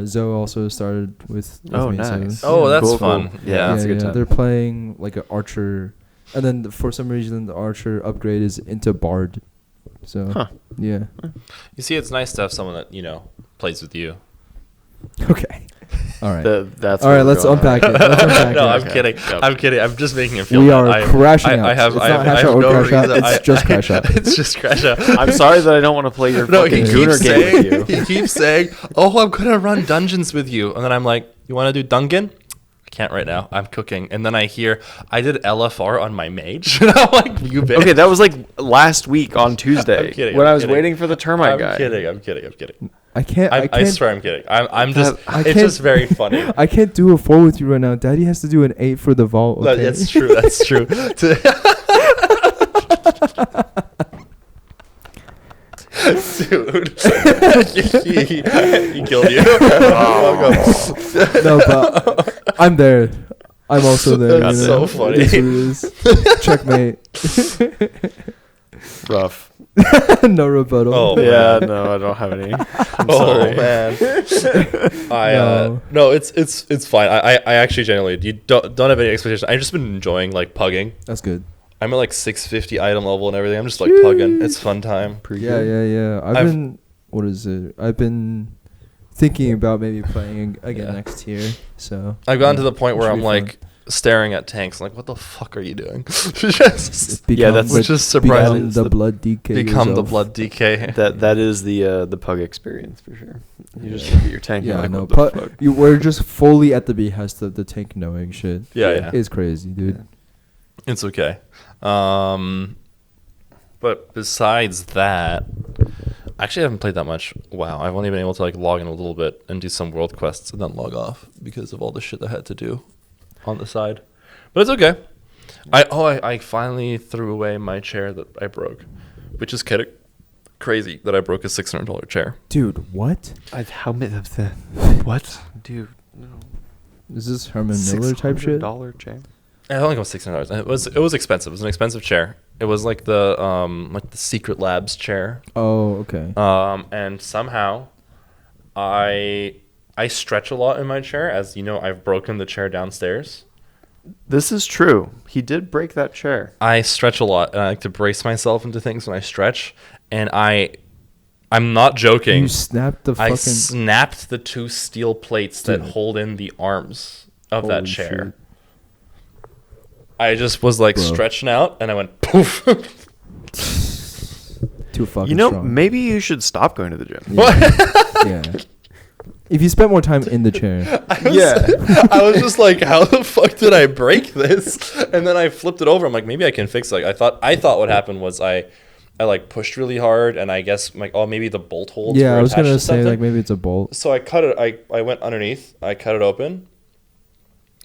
Zoe also started with Oh, me, nice. so Oh, that's Cool, fun. cool. Yeah. That's a good time. They're playing like an archer, and then for some reason the archer upgrade is into bard. So yeah. You see, it's nice to have someone that plays with you. Okay. All right. That's All right. Let's unpack it. Let's unpack No, it. I'm Okay. kidding. Yep. I'm kidding. I'm just making it feel. We bad. are crashing out. I have. It's I not have, I hash have out or no crash out. reason. It's just crash out. It's just crash out. I'm sorry that I don't want to play your No, fucking he Gooner keeps game saying. with you. He keeps saying, "Oh, I'm gonna run dungeons with you," and then I'm like, "You want to do Dungeon?" I can't right now. I'm cooking, and then I hear I did LFR on my mage, and I'm like, "You bitch." Okay, that was like last week on Tuesday I'm kidding, when I'm I was kidding. waiting for the termite guy. I'm kidding. I'm kidding. I can't. I swear I'm kidding. I'm just. I It's can't- just very funny. I can't do a 4 with you right now. Daddy has to do an 8 for the vault. No, Okay? that's true. That's true. Dude, he killed you. No, but I'm there. I'm also there. That's so funny. It is what it is. Checkmate. Rough. No rebuttal. Oh, Yeah, no, I don't have any. I'm Oh sorry. man, No. no, it's fine. I actually genuinely you don't have any expectations. I've just been enjoying like pugging. That's good. I'm at like 650 item level and everything. I'm just like pugging. It's fun time. Pretty Yeah, good. yeah. I've- been. What is it? I've been thinking about maybe playing again Yeah. next year. So I've gotten to the point where Should I'm be like staring at tanks. I'm like, what the fuck are you doing? Just Yeah, that's- which is surprising. Become the blood DK. Become the yourself. blood DK. That is the pug experience for sure. You just look at your tank. Yeah, and I know. you're like, what the fuck? We're just fully at the behest of the tank knowing shit. Yeah. It's crazy, dude. It's okay. But besides that, actually I haven't played that much. Wow, I've only been able to like log in a little bit and do some world quests and then log off because of all the shit I had to do on the side. But it's okay. I finally threw away my chair that I broke, which is kind of crazy that I broke a $600 chair. Dude, what? How many of the what, dude? No. Is this Herman Miller type shit? $600 chair. I don't think it was $600. It was expensive. It was an expensive chair. It was like the Secret Labs chair. Oh, okay. And somehow I stretch a lot in my chair, as you know. I've broken the chair downstairs. This is true. He did break that chair. I stretch a lot, and I like to brace myself into things when I stretch. And I'm not joking. You snapped the I fucking. snapped the 2 steel plates that Dude. hold in the arms of that Holy chair. shit. I just was like Bro. stretching out, and I went poof. Too fucking You know, strong. maybe you should stop going to the gym. Yeah. Yeah. If you spent more time in the chair. I was just like, how the fuck did I break this? And then I flipped it over. I'm like, maybe I can fix it. Like, I thought what happened was I like pushed really hard, and I guess like, oh, maybe the bolt holds. Yeah, were I was gonna attached to say something. like maybe it's a bolt. So I cut it. I went underneath. I cut it open,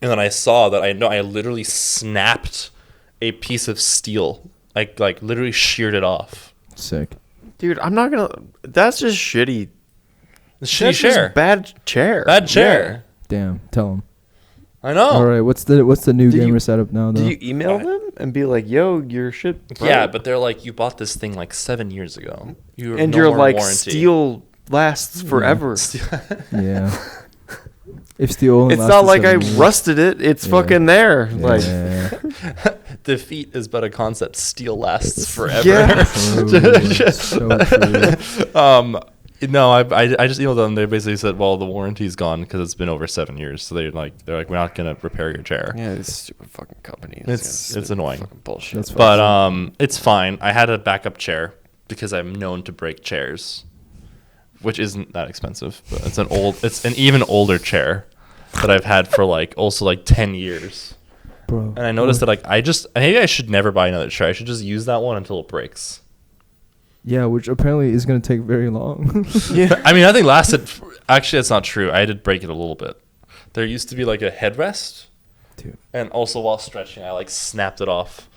and then I saw that I literally snapped a piece of steel. I like literally sheared it off. Sick. Dude, I'm not gonna. That's just shitty. Shitty That's chair. just bad chair. Bad chair. Damn. Tell him. I know. All right. What's the new Did gamer you- setup now? Though? Do you email them and be like, "Yo, your shit"? broke." Yeah, but they're like, you bought this thing like 7 years ago. You have and no you're more like, warranty. steel lasts forever. Yeah. If steel only It's lasts not for like I 7 years. rusted it. It's Yeah. fucking there. Like, Yeah. Defeat is but a concept. Steel lasts forever. Yeah. So true. No, I just emailed them. They basically said, well, the warranty's gone because it's been over 7 years. So they're like, we're not gonna repair your chair. yeah, this stupid fucking company. It's annoying. Fucking bullshit. That's fine. But it's fine. I had a backup chair because I'm known to break chairs, which isn't that expensive. But it's an even older chair that I've had for like 10 years. Bro. And I noticed that like maybe I should never buy another chair. I should just use that one until it breaks. Yeah, which apparently is gonna take very long. Yeah. I mean, nothing lasted. Actually, that's not true. I did break it a little bit. There used to be like a headrest, Dude. and also while stretching, I like snapped it off.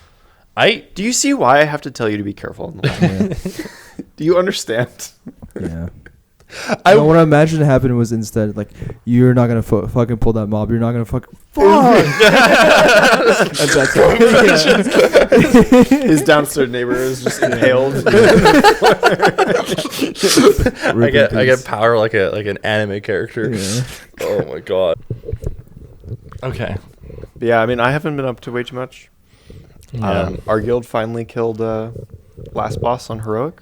Do you see why I have to tell you to be careful? Yeah. Do you understand? Yeah. I what I imagined happened was instead like you're not gonna fucking pull that mob. You're not gonna fuck. And that's His downstairs neighbor is just impaled. I get power like an anime character. Yeah. Oh my god. Okay. But yeah, I mean, I haven't been up to way too much. Yeah. Our guild finally killed last boss on heroic.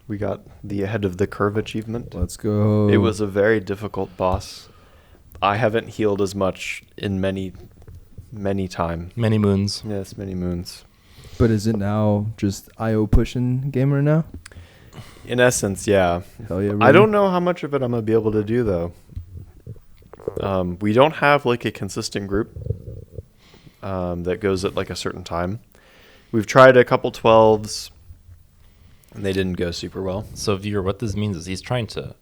We got the ahead of the curve achievement. Let's go. It was a very difficult boss. I haven't healed as much in many time. Many moons. Yes, many moons. But is it now just IO pushing gamer now? In essence, yeah. Hell yeah. I don't know how much of it I'm gonna be able to do though. We don't have like a consistent group that goes at like a certain time. We've tried a couple 12s, and they didn't go super well. So, viewer, what this means is he's trying to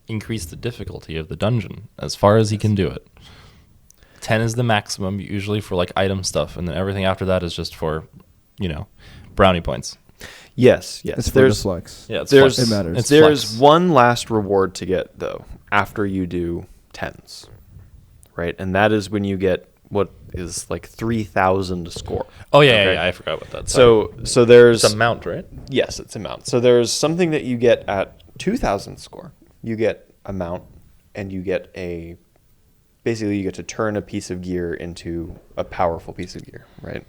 increase the difficulty of the dungeon as far as he can do it. 10 is the maximum, usually for like item stuff, and then everything after that is just for, brownie points. Yes. It's for the flex. Yeah, it's There's flex. It matters. It's There's flex. one last reward to get though after you do 10s, right? And that is when you get what is like 3,000 to score. Oh yeah, Okay. yeah, I forgot about that. Sorry. So there's it's a mount, right? yes, it's a mount. So there's something that you get at 2,000 score. You get a mount, and you get basically you get to turn a piece of gear into a powerful piece of gear, right?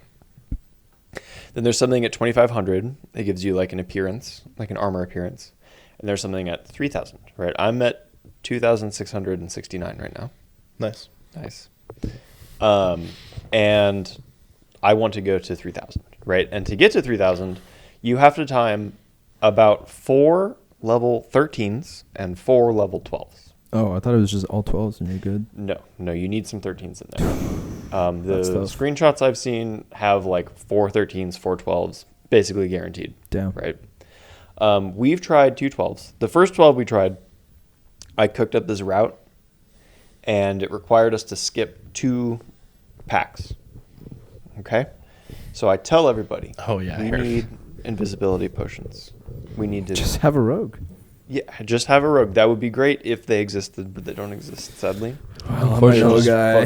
Then there's something at 2,500 that gives you like an appearance, like an armor appearance, and there's something at 3,000, right? I'm at 2,669 right now. Nice. Nice. And I want to go to 3,000, right? And to get to 3,000, you have to time about 4 level 13s and 4 level 12s. Oh, I thought it was just all 12s and you're good. No, you need some 13s in there. The That's tough. screenshots I've seen have like 4 13s, 4 12s, basically guaranteed. Damn. Right? We've tried 2 12s. The first 12 we tried, I cooked up this route, and it required us to skip 2 packs. Okay? So I tell everybody, Oh, yeah, I we heard. need invisibility potions. We need to Just have a rogue. just have a rogue. That would be great if they existed, but they don't exist, sadly. Well, I'm a rogue guy.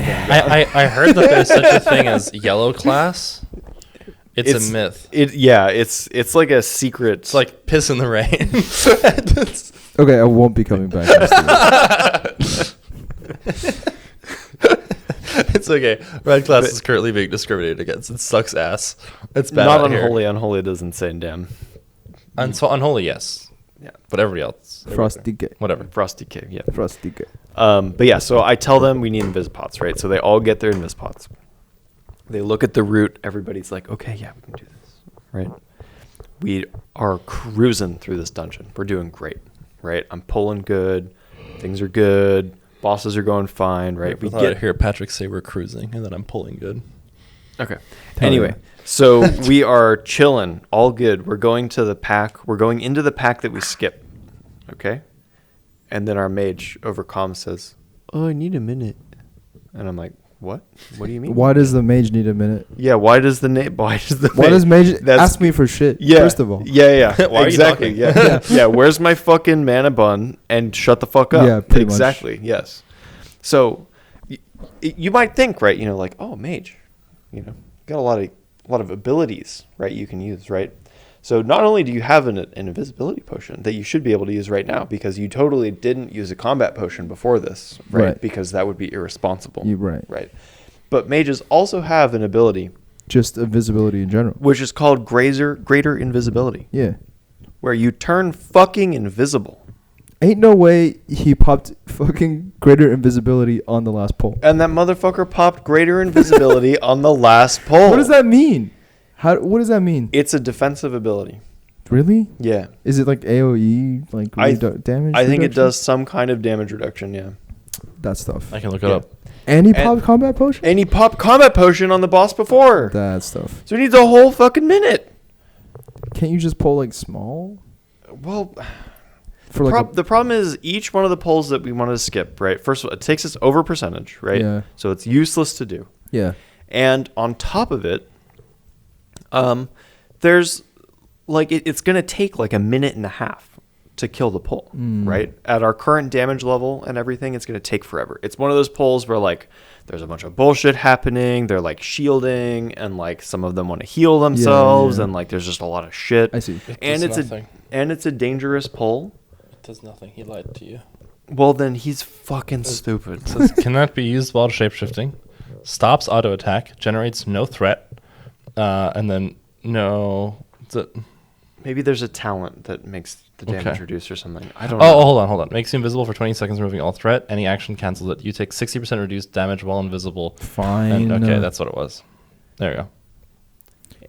I heard that there's such a thing as yellow class. It's a myth. It's like a secret. It's like piss in the rain. Okay, I won't be coming back. It's okay. Red class is currently being discriminated against. It sucks ass. It's bad. not out here. unholy. Unholy doesn't say damn. So unholy, yes. Yeah. But everybody else. Frosty gay. Whatever. Frosty cave. Yeah. Frosty gay. But yeah, so I tell them we need Invisipots, right? So they all get their Invisipots. They look at the route. Everybody's like, okay, yeah, we can do this, right? We are cruising through this dungeon. We're doing great, right? I'm pulling good. Things are good. Bosses are going fine, right? We get hear Patrick say we're cruising, and then I'm pulling good. Okay. Anyway, so we are chilling, all good. We're going to the pack. We're going into the pack that we skip. Okay. And then our mage over comm says, "Oh, I need a minute." And I'm like, "What? What do you mean?" Why does the mage need a minute? Yeah. Why does mage ask me for shit? Yeah. First of all. Yeah. Why exactly. are you talking? Yeah. Where's my fucking mana bun? And shut the fuck up. Yeah. Pretty exactly. much. Yes. So you might think, right? Like, oh, mage. Got a lot of abilities, right? You can use, right? So not only do you have an invisibility potion that you should be able to use right now, because you totally didn't use a combat potion before this, right? Because that would be irresponsible. Right. But mages also have an ability, just invisibility in general, which is called greater invisibility. Yeah. Where you turn fucking invisible. Ain't no way he popped fucking greater invisibility on the last poll. And that motherfucker popped greater invisibility on the last poll. What does that mean? What does that mean? It's a defensive ability. Really? Yeah. Is it like AoE, like damage? I think it does some kind of damage reduction. Yeah. That stuff. I can look it up. And he popped combat potion. And he popped combat potion on the boss before. That stuff. So he needs a whole fucking minute. Can't you just pull like small? Well, for like the problem is each one of the polls that we wanted to skip. Right. First of all, it takes us over percentage. Right. Yeah. So it's useless to do. Yeah. And on top of it, there's like it's gonna take like a minute and a half to kill the pole, right? At our current damage level and everything, it's gonna take forever. It's one of those polls where like there's a bunch of bullshit happening. They're like shielding, and like some of them want to heal themselves, and like there's just a lot of shit. I see. It's a dangerous poll. It does nothing. He lied to you. Well, then he's fucking stupid. It says cannot be used while shapeshifting. Stops auto attack. Generates no threat. And then no. Maybe there's a talent that makes the damage reduce or something. I don't know. Oh, hold on. Makes you invisible for 20 seconds, removing all threat. Any action cancels it. You take 60% reduced damage while invisible. Fine. Okay, that's what it was. There you go.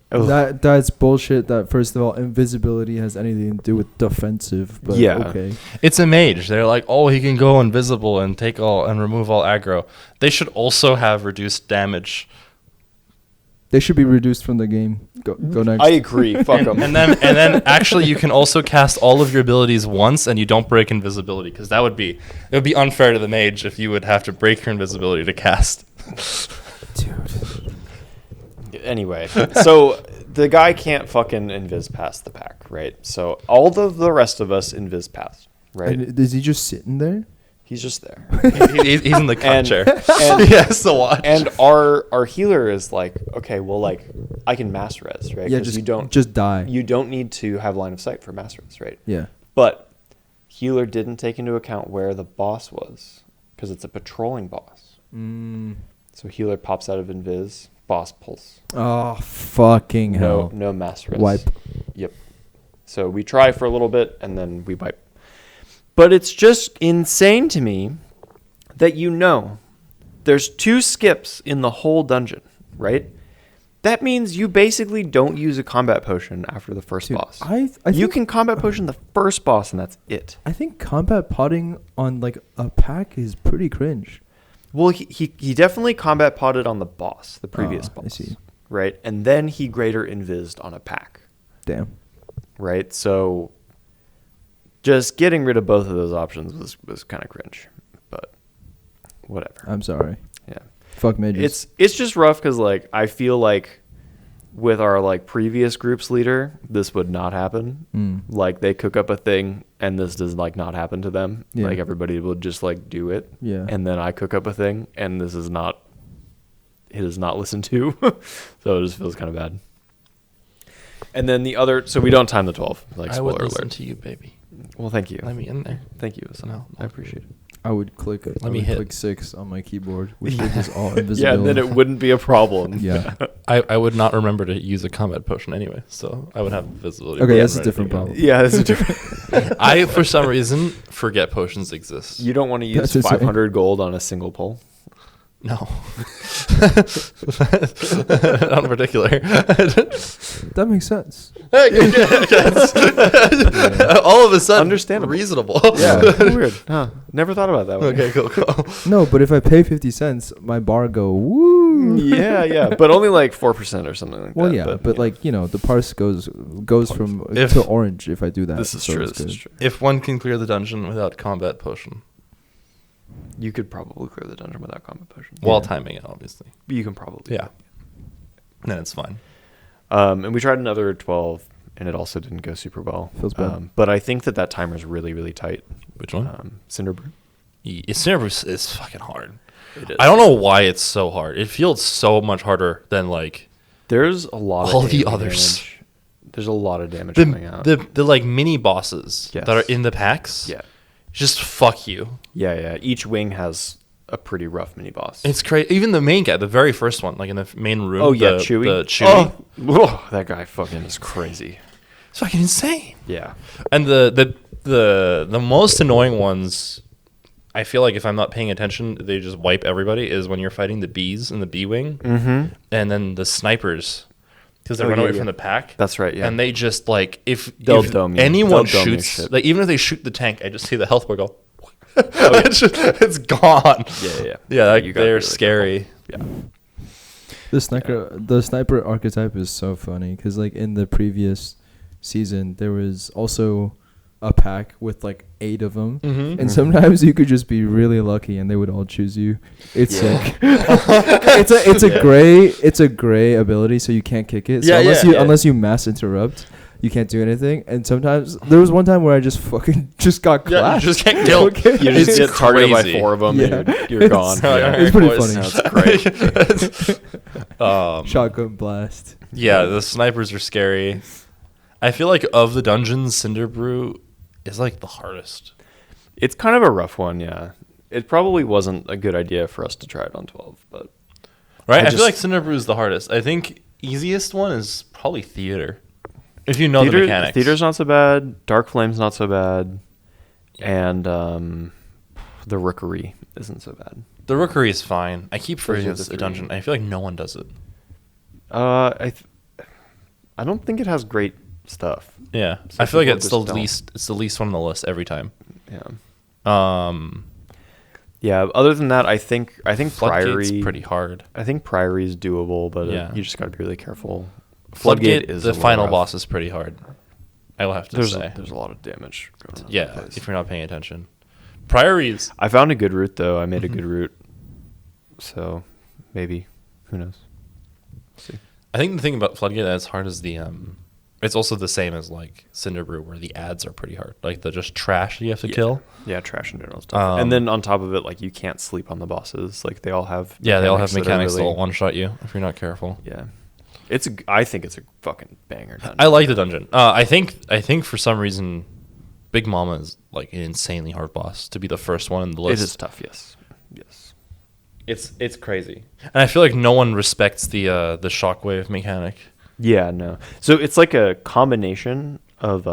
That's bullshit. That first of all, invisibility has anything to do with defensive. But okay, it's a mage. They're like, oh, he can go invisible and take all and remove all aggro. They should also have reduced damage. They should be reduced from the game. Go next. I agree. Fuck them. And then actually you can also cast all of your abilities once and you don't break invisibility, because it would be unfair to the mage if you would have to break your invisibility to cast. Dude. Anyway, so the guy can't fucking invis past the pack, right? So all of the rest of us invis past, right? And is he just sitting there? He's just there. He's in the cut chair. And he has to watch. And our healer is like, okay, well, like I can mass res, right? Yeah, just die. You don't need to have line of sight for mass res, right? Yeah. But healer didn't take into account where the boss was, because it's a patrolling boss. So healer pops out of invis, boss pulse. Oh fucking hell! No mass res. Wipe. Yep. So we try for a little bit and then we wipe. But it's just insane to me that there's 2 skips in the whole dungeon, right? That means you basically don't use a combat potion after the first boss. You can combat potion the first boss and that's it. I think combat potting on like a pack is pretty cringe. Well, he definitely combat potted on the boss, the previous boss. I see. Right? And then he greater invised on a pack. Damn. Right? So just getting rid of both of those options was kind of cringe, but whatever. I'm sorry. Yeah. Fuck mages. It's just rough because like I feel like with our like previous group's leader, this would not happen. Like they cook up a thing and this does like not happen to them. Yeah. Like everybody will just like do it. Yeah. And then I cook up a thing and it is not listened to. So it just feels kind of bad. And then the other, so we don't time the 12. Like I would spoiler listen alert. to you, baby. Well, thank you. Let me in there. Thank you, Hassan. No. I appreciate it. I would click. Click 6 on my keyboard, which is just all invisibility. Yeah, and then it wouldn't be a problem. Yeah. I would not remember to use a combat potion anyway, so I would have visibility. Okay, that's a different problem. Yeah, that's a different. I, for some reason, forget potions exist. You don't want to use 500 gold on a single pole? No. Not in particular. That makes sense. All of a sudden Understandable. reasonable. Yeah, weird. Huh. Never thought about that one. Okay, cool. No, but if I pay 50 cents, my bar go woo. Yeah, but only like 4% or something like Well, that. yeah, but like the parse goes from If- to orange if I do that. this is so true. it's This is good. true. If one can clear the dungeon without combat potion, You could probably clear the dungeon without combat potion. while timing it, obviously. You can probably. Yeah. Then it's fine. And we tried another 12, and it also didn't go super well. Feels bad. But I think that timer is really, really tight. Which one? Cinder Brew. Cinder Brew is fucking hard. It is. I don't know why it's so hard. It feels so much harder than like There's a lot all of the damage. others. There's a lot of damage coming out. the like mini bosses Yes. that are in the packs. yeah. Just fuck you. Yeah. Each wing has a pretty rough mini boss. It's crazy. Even the main guy, the very first one, like in the main room. Oh, yeah, the, Chewie. The Chewie. Oh, that guy fucking is crazy. It's fucking insane. Yeah. And the most annoying ones, I feel like if I'm not paying attention, they just wipe everybody. Is when you're fighting the bees in the bee wing, Mm-hmm. and then the snipers, because they Oh, run yeah, away yeah. from the pack. That's right, yeah. And they just like if They'll dome you. anyone They'll dome your shoots, shit. like even if they shoot the tank, I just see the health bar go. It's gone. Yeah. Yeah, like, You gotta they're be really scary. careful. Yeah. The sniper archetype is so funny because like in the previous season there was also a pack with like 8 of them, Mm-hmm. and sometimes you could just be really lucky and they would all choose you. It's Yeah. sick. it's a gray ability, so you can't kick it. So Yeah, unless you mass interrupt, you can't do anything. And sometimes there was one time where I just got Yeah, you clashed. just get killed. Okay. You just It's get targeted by crazy. 4 of them, Yeah. and you're gone. All right, Yeah. all right, It's pretty boys. funny. That's great. Shotgun blast. Yeah, the snipers are scary. I feel like of the dungeons, Cinder Brew is like the hardest. It's kind of a rough one, yeah. It probably wasn't a good idea for us to try it on 12, but Right? I I feel just- like Cinder Brew is the hardest. I think easiest one is probably theater. If you know the mechanics. Theater's not so bad. Dark Flame's not so bad. And the Rookery isn't so bad. The Rookery is fine. I keep forgetting are it's the a dungeon. three. I feel like no one does it. I don't think it has great stuff. Yeah. Some I feel like people it's the just don't. least one on the list every time. Yeah. Yeah. Other than that, I think Floodgate's Priory pretty hard. I think Priory is doable, but Yeah. you just got to be really careful. Floodgate is the a little final rough. boss is pretty hard. I will have to say. There's a lot of damage going on. Yeah, if you're not paying attention. Priories. I found a good route though. I made Mm-hmm. a good route, so maybe who knows? See. I think the thing about Floodgate that's hard is the it's also the same as like Cinder Brew where the ads are pretty hard. Like the just trash you have to kill. Yeah, trash in general stuff. And then on top of it, like you can't sleep on the bosses. Like they all have. Yeah, they all have that are mechanics really- that'll one shot you if you're not careful. Yeah, I think it's a fucking banger dungeon. I like the dungeon. I think for some reason Big Mama is like an insanely hard boss to be the first one in the It list. is tough. Yes. It's crazy. And I feel like no one respects the shockwave mechanic. Yeah. No. So it's like a combination of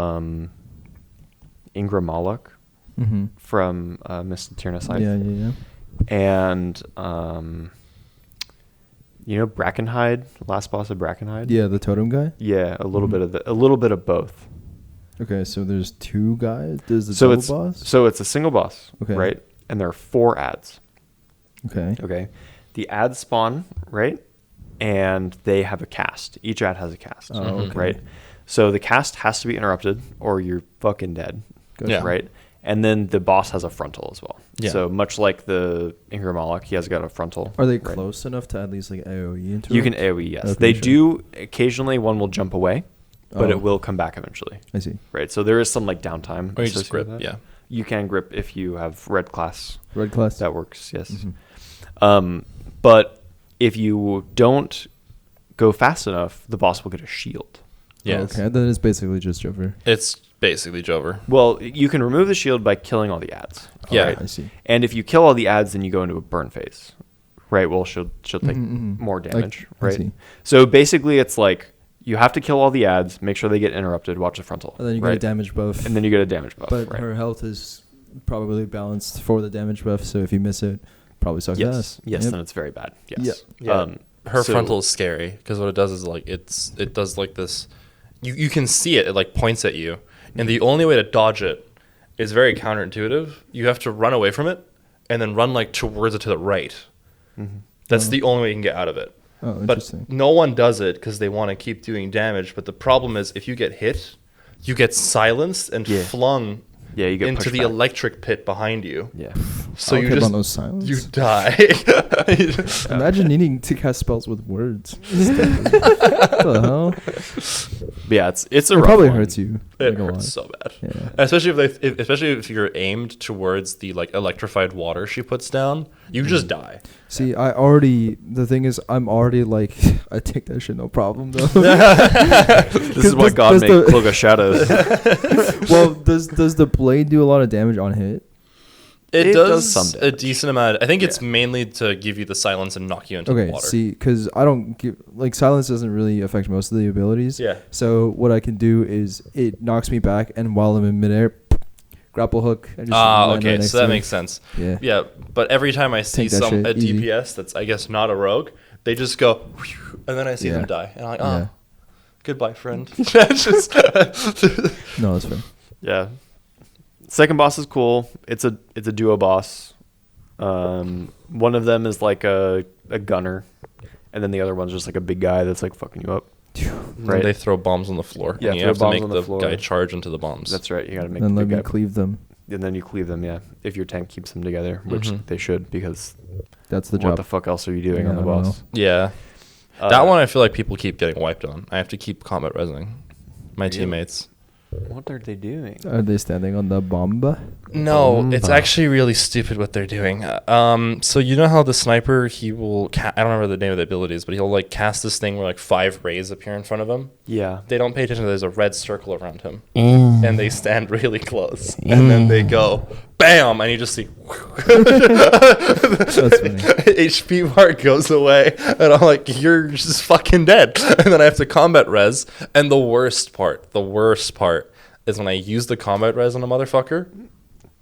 Ingram Moloch Mm-hmm. from Miss Laterna Scythe. Yeah. And Brackenhide, last boss of Brackenhide. Yeah, the totem guy. Yeah, a little Mhm. bit of a little bit of both. Okay, so there's 2 guys. There's the So double it's boss. so it's a single boss, Okay. right? And there are 4 ads. Okay. Okay, the ads spawn right, and they have a cast. Each ad has a cast, Oh, Mhm. okay. right? So the cast has to be interrupted, or you're fucking dead. Gotcha. Yeah. Right. And then the boss has a frontal as well. Yeah. So much like the Ingram Moloch, he has got a frontal. Are they right? close enough to at least like AOE into You can AoE, yes. Okay, They sure. do occasionally. One will jump away, but Oh. it will come back eventually. I see. Right. So there is some like downtime. Or you just associated grip, with that. yeah. You can grip if you have red class. Red class. That works. Yes. Mhm. But if you don't go fast enough, the boss will get a shield. Yeah. Oh, okay, then it's basically just Jover. It's basically Jover. Well, you can remove the shield by killing all the ads. Yeah. right? I see. And if you kill all the ads, then you go into a burn phase. Right. Well, she'll take Mhm, mhm. more Like, damage. I right. see. So basically, it's like you have to kill all the ads, make sure they get interrupted, watch the frontal. And then you get right? a damage buff. And then you get a damage buff. but right. her health is probably balanced for the damage buff, so if you miss it, probably sucks Yes. ass. Yes. Yep. Then it's very bad. Yes. Yeah. Her so- frontal is scary because what it does is like it does like this. You can see it. It like points at you. And the only way to dodge it is very counterintuitive. You have to run away from it and then run like towards it to the right. That's the only way you can get out of it. Oh, But interesting. no one does it because they want to keep doing damage. But the problem is if you get hit, you get silenced and Yeah. flung Yeah, you get into pushed the back. electric pit behind you. Yeah. So I you don't care just about those silence. you die. Imagine needing to cast spells with words. What the hell? But yeah, it's a It rough probably one. hurts you. It like a lot. hurts so bad. Yeah. Especially if you're aimed towards the like electrified water she puts down, you just die. See, the thing is, I'm already like, I take that shit no problem though. This is what God does made the- Cloak of Shadows. Well, does the blade do a lot of damage on hit? It, It does, does some a damage. decent amount. I think it's Yeah. mainly to give you the silence and knock you into the Okay, water. see, because I don't give like silence doesn't really affect most of the abilities. Yeah. So what I can do is it knocks me back, and while I'm in midair, grapple hook. I just land Okay, right next so that to it. makes sense. Yeah. Yeah, but every time I see Take that shit a easy. DPS that's I guess not a rogue, they just go, whew, and then I see Yeah. them die, and I'm like, Yeah. goodbye, friend. It's just No, that's fair. Yeah. Second boss is cool. It's a duo boss. One of them is like a gunner, and then the other one's just like a big guy that's like fucking you up. Right. Right. They throw bombs on the floor. Yeah, and you throw have to bombs make on the the floor. guy charge into the bombs. That's right. You got to make Then the let big me guy, cleave them. and then you cleave them. Yeah, if your tank keeps them together, which Mhm. they should, because That's the what job. the fuck else are you doing Yeah, on the I don't boss? Yeah. That one I feel like people keep getting wiped on. I have to keep combat resing my Really? teammates. What are they doing? Are they standing on the bomba? No, it's Bomba. actually really stupid what they're doing. So you know how the sniper, he will, I don't remember the name of the abilities, but he'll like cast this thing where like 5 rays appear in front of him. Yeah. They don't pay attention. There's a red circle around him, and they stand really close, and then they go, bam, and you just see, That's funny. HP bar goes away, and I'm like, you're just fucking dead. And then I have to combat res, and the worst part is when I use the combat res on a motherfucker,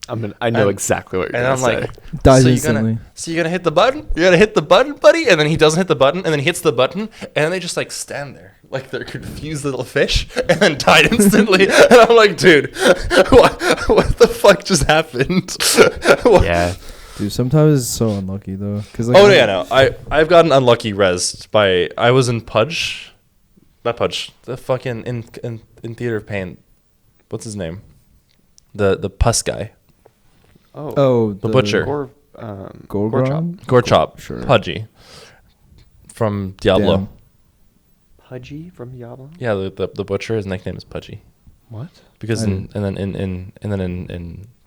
I know And- exactly what you're and gonna I'm say. like, Dies so instantly. you're gonna hit the button? You're gonna hit the button, buddy? And then he doesn't hit the button, and then he hits the button, and then they just like stand there like they're confused little fish, and then died instantly. And I'm like, dude, what the fuck just happened? What- Yeah. Dude, sometimes it's so unlucky though. Cause like Oh yeah, no. I've gotten unlucky rezzed by I was in Pudge, not Pudge. The fucking in Theater of Pain. What's his name? The pus guy. Oh, The butcher. Gorgon? Gorchop. Sure. Pudgy. From Diablo. Damn. Pudgy from Diablo. Yeah, the butcher. His nickname is Pudgy. What? Because I in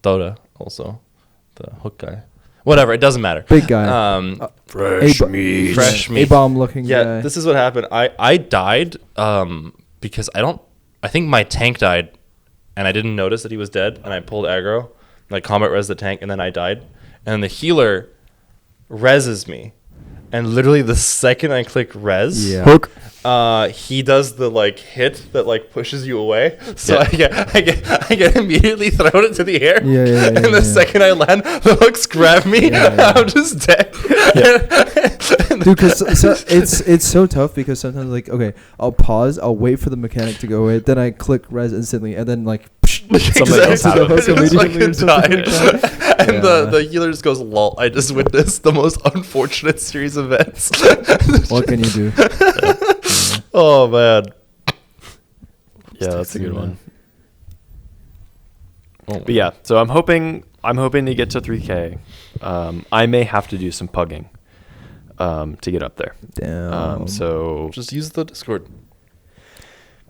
Dota also, the hook guy. Whatever, it doesn't matter. Big guy. Fresh meat. Fresh meat. A-bomb looking Yeah, guy. this is what happened. I died because I think my tank died, and I didn't notice that he was dead, and I pulled aggro, like combat res the tank, and then I died, and then the healer reses me, and literally the second I click res, Yeah. Hook. he does the like hit that like pushes you away, so Yeah. I get immediately thrown into the air, Yeah, and the second I land, the hooks grab me, Yeah. I'm just dead. Dude, because it's so tough because sometimes like okay, I'll pause, I'll wait for the mechanic to go away, then I click res instantly, and then like Somebody else to the happened. hook Just immediately or fucking something died. like that. And Yeah. the healer just goes, lol, I just witnessed the most unfortunate series of events. What can you do? Oh, man. Yeah, that's a good Yeah. one. Oh, But yeah, so I'm hoping to get to 3K. I may have to do some pugging to get up there. Damn. So just use the Discord.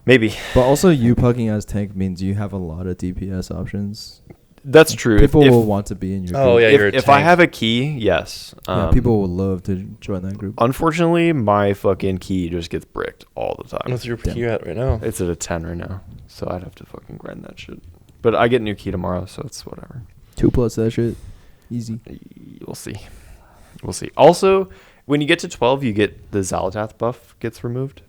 maybe But also, you pugging as tank means you have a lot of DPS options. that's true. People if, will want to be in your Oh, group. yeah, you're a if I tank. have a key, yes. Yeah, people will love to join that group. Unfortunately, my fucking key just gets bricked all the time. What's your Damn. PQ at right now? It's at a 10 right now, so I'd have to fucking grind that shit. But I get a new key tomorrow, so it's whatever. 2+ that shit. Easy. We'll see. We'll see. Also, when you get to 12, you get the Zalatath buff gets removed,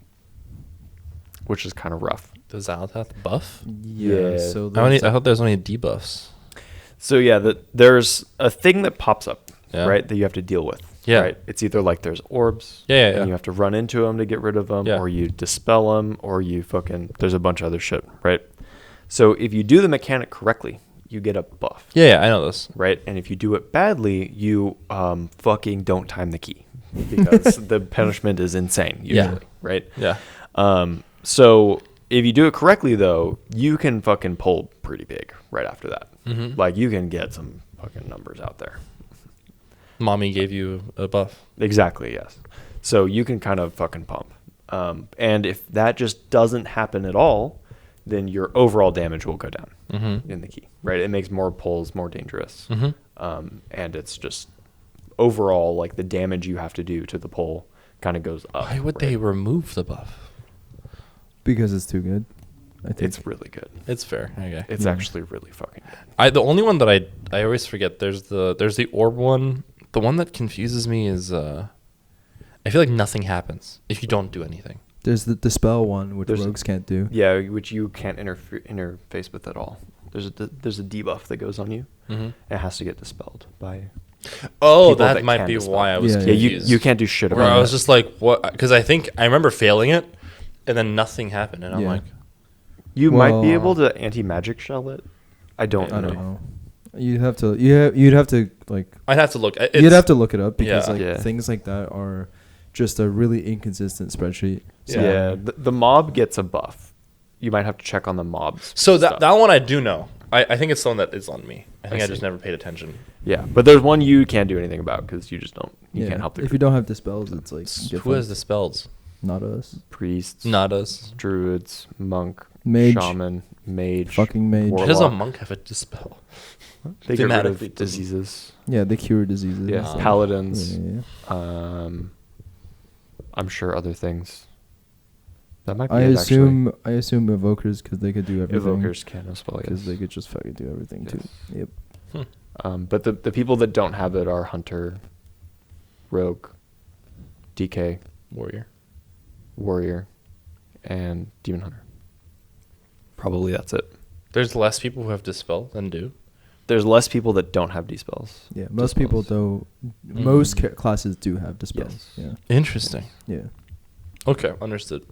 which is kind of rough. The Zalatath buff? Yeah. So I hope there's only debuffs. So yeah, there's a thing that pops up, Yeah. right, that you have to deal with. Yeah. Right? It's either like there's orbs, Yeah. and you have to run into them to get rid of them, Yeah. or you dispel them, or you fucking there's a bunch of other shit, right? So if you do the mechanic correctly, you get a buff, Yeah, I know this. right? And if you do it badly, you fucking don't time the key because the punishment is insane usually, Yeah. right? Yeah. So if you do it correctly, though, you can fucking pull pretty big right after that. Mm-hmm. Like, you can get some fucking numbers out there. Mommy gave you a buff. Exactly, yes. So you can kind of fucking pump. And if that just doesn't happen at all, then your overall damage will go down in the key, right? It makes more pulls more dangerous. And it's just overall, like, the damage you have to do to the pull kind of goes up. Why would they remove the buff? Because it's too good. I think It's really good. It's fair. Okay. It's Yeah. actually really fucking good. The only one that I always forget, there's the orb one. The one that confuses me is I feel like nothing happens if you don't do anything. there's the dispel one, which There's- rogues can't do. Yeah, which you can't interface with at all. There's a debuff that goes on you. Mm-hmm. It has to get dispelled by. Oh, People that that might can be dispel. why I was Yeah, Yeah, confused. you can't do shit Where about I it. was just like, what? Because I think I remember failing it, and then nothing happened, and I'm Yeah. like, You might be Well- able to anti-magic shell it. I don't I know. don't know. You'd have to like I'd have to look. you'd have to look it up because Yeah. like Yeah. things like that are just a really inconsistent spreadsheet. So Yeah, the mob gets a buff. You might have to check on the mobs. So stuff. that one I do know. I think it's the one that is on me. I think I, see. just never paid attention. Yeah, but there's one you can't do anything about because you just don't. You yeah. can't help the If you don't have dispels, it's like you get Who has fucked. the spells? Not us. priests, Not us. druids, monk, Mage. shaman, mage, Fucking mage. warlock. Does a monk have a dispel? They get rid Thematically, of it doesn't. diseases. Yeah, they cure diseases. Yes, Ah. paladins. Yeah, yeah. I'm sure other things. That might be I it, assume evokers because they could do actually. everything. Evokers can as well. Because Yes. they could just fucking do everything too. Yes. Yep. But the people that don't have it are hunter, rogue, DK, Warrior. warrior, and demon hunter. Probably that's it. There's less people who have dispel than do. There's less people that don't have dispels. Yeah. Most people Dispels. though. Most Mm. classes do have dispels. Yes. Interesting. Yeah. Yeah. Okay, understood.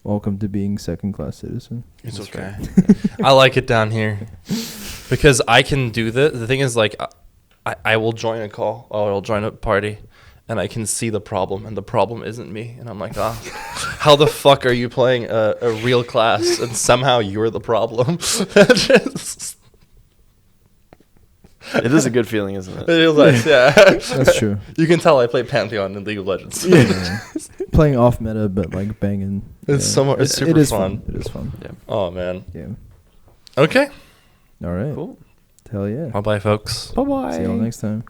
Welcome to being second class citizen. It's That's okay. I like it down here because I can do the thing is like I will join a call or I'll join a party and I can see the problem and the problem isn't me and I'm like, how the fuck are you playing a real class and somehow you're the problem? Just- It is a good feeling, isn't it it? feels like, yeah. That's true. You can tell I play Pantheon in League of Legends. Yeah. Playing off meta, but like banging. It's it's super it is fun. It is fun. Yeah. Oh man. Yeah. Okay. All right. Cool. Hell yeah. Bye bye, folks. Bye bye. See y'all next time.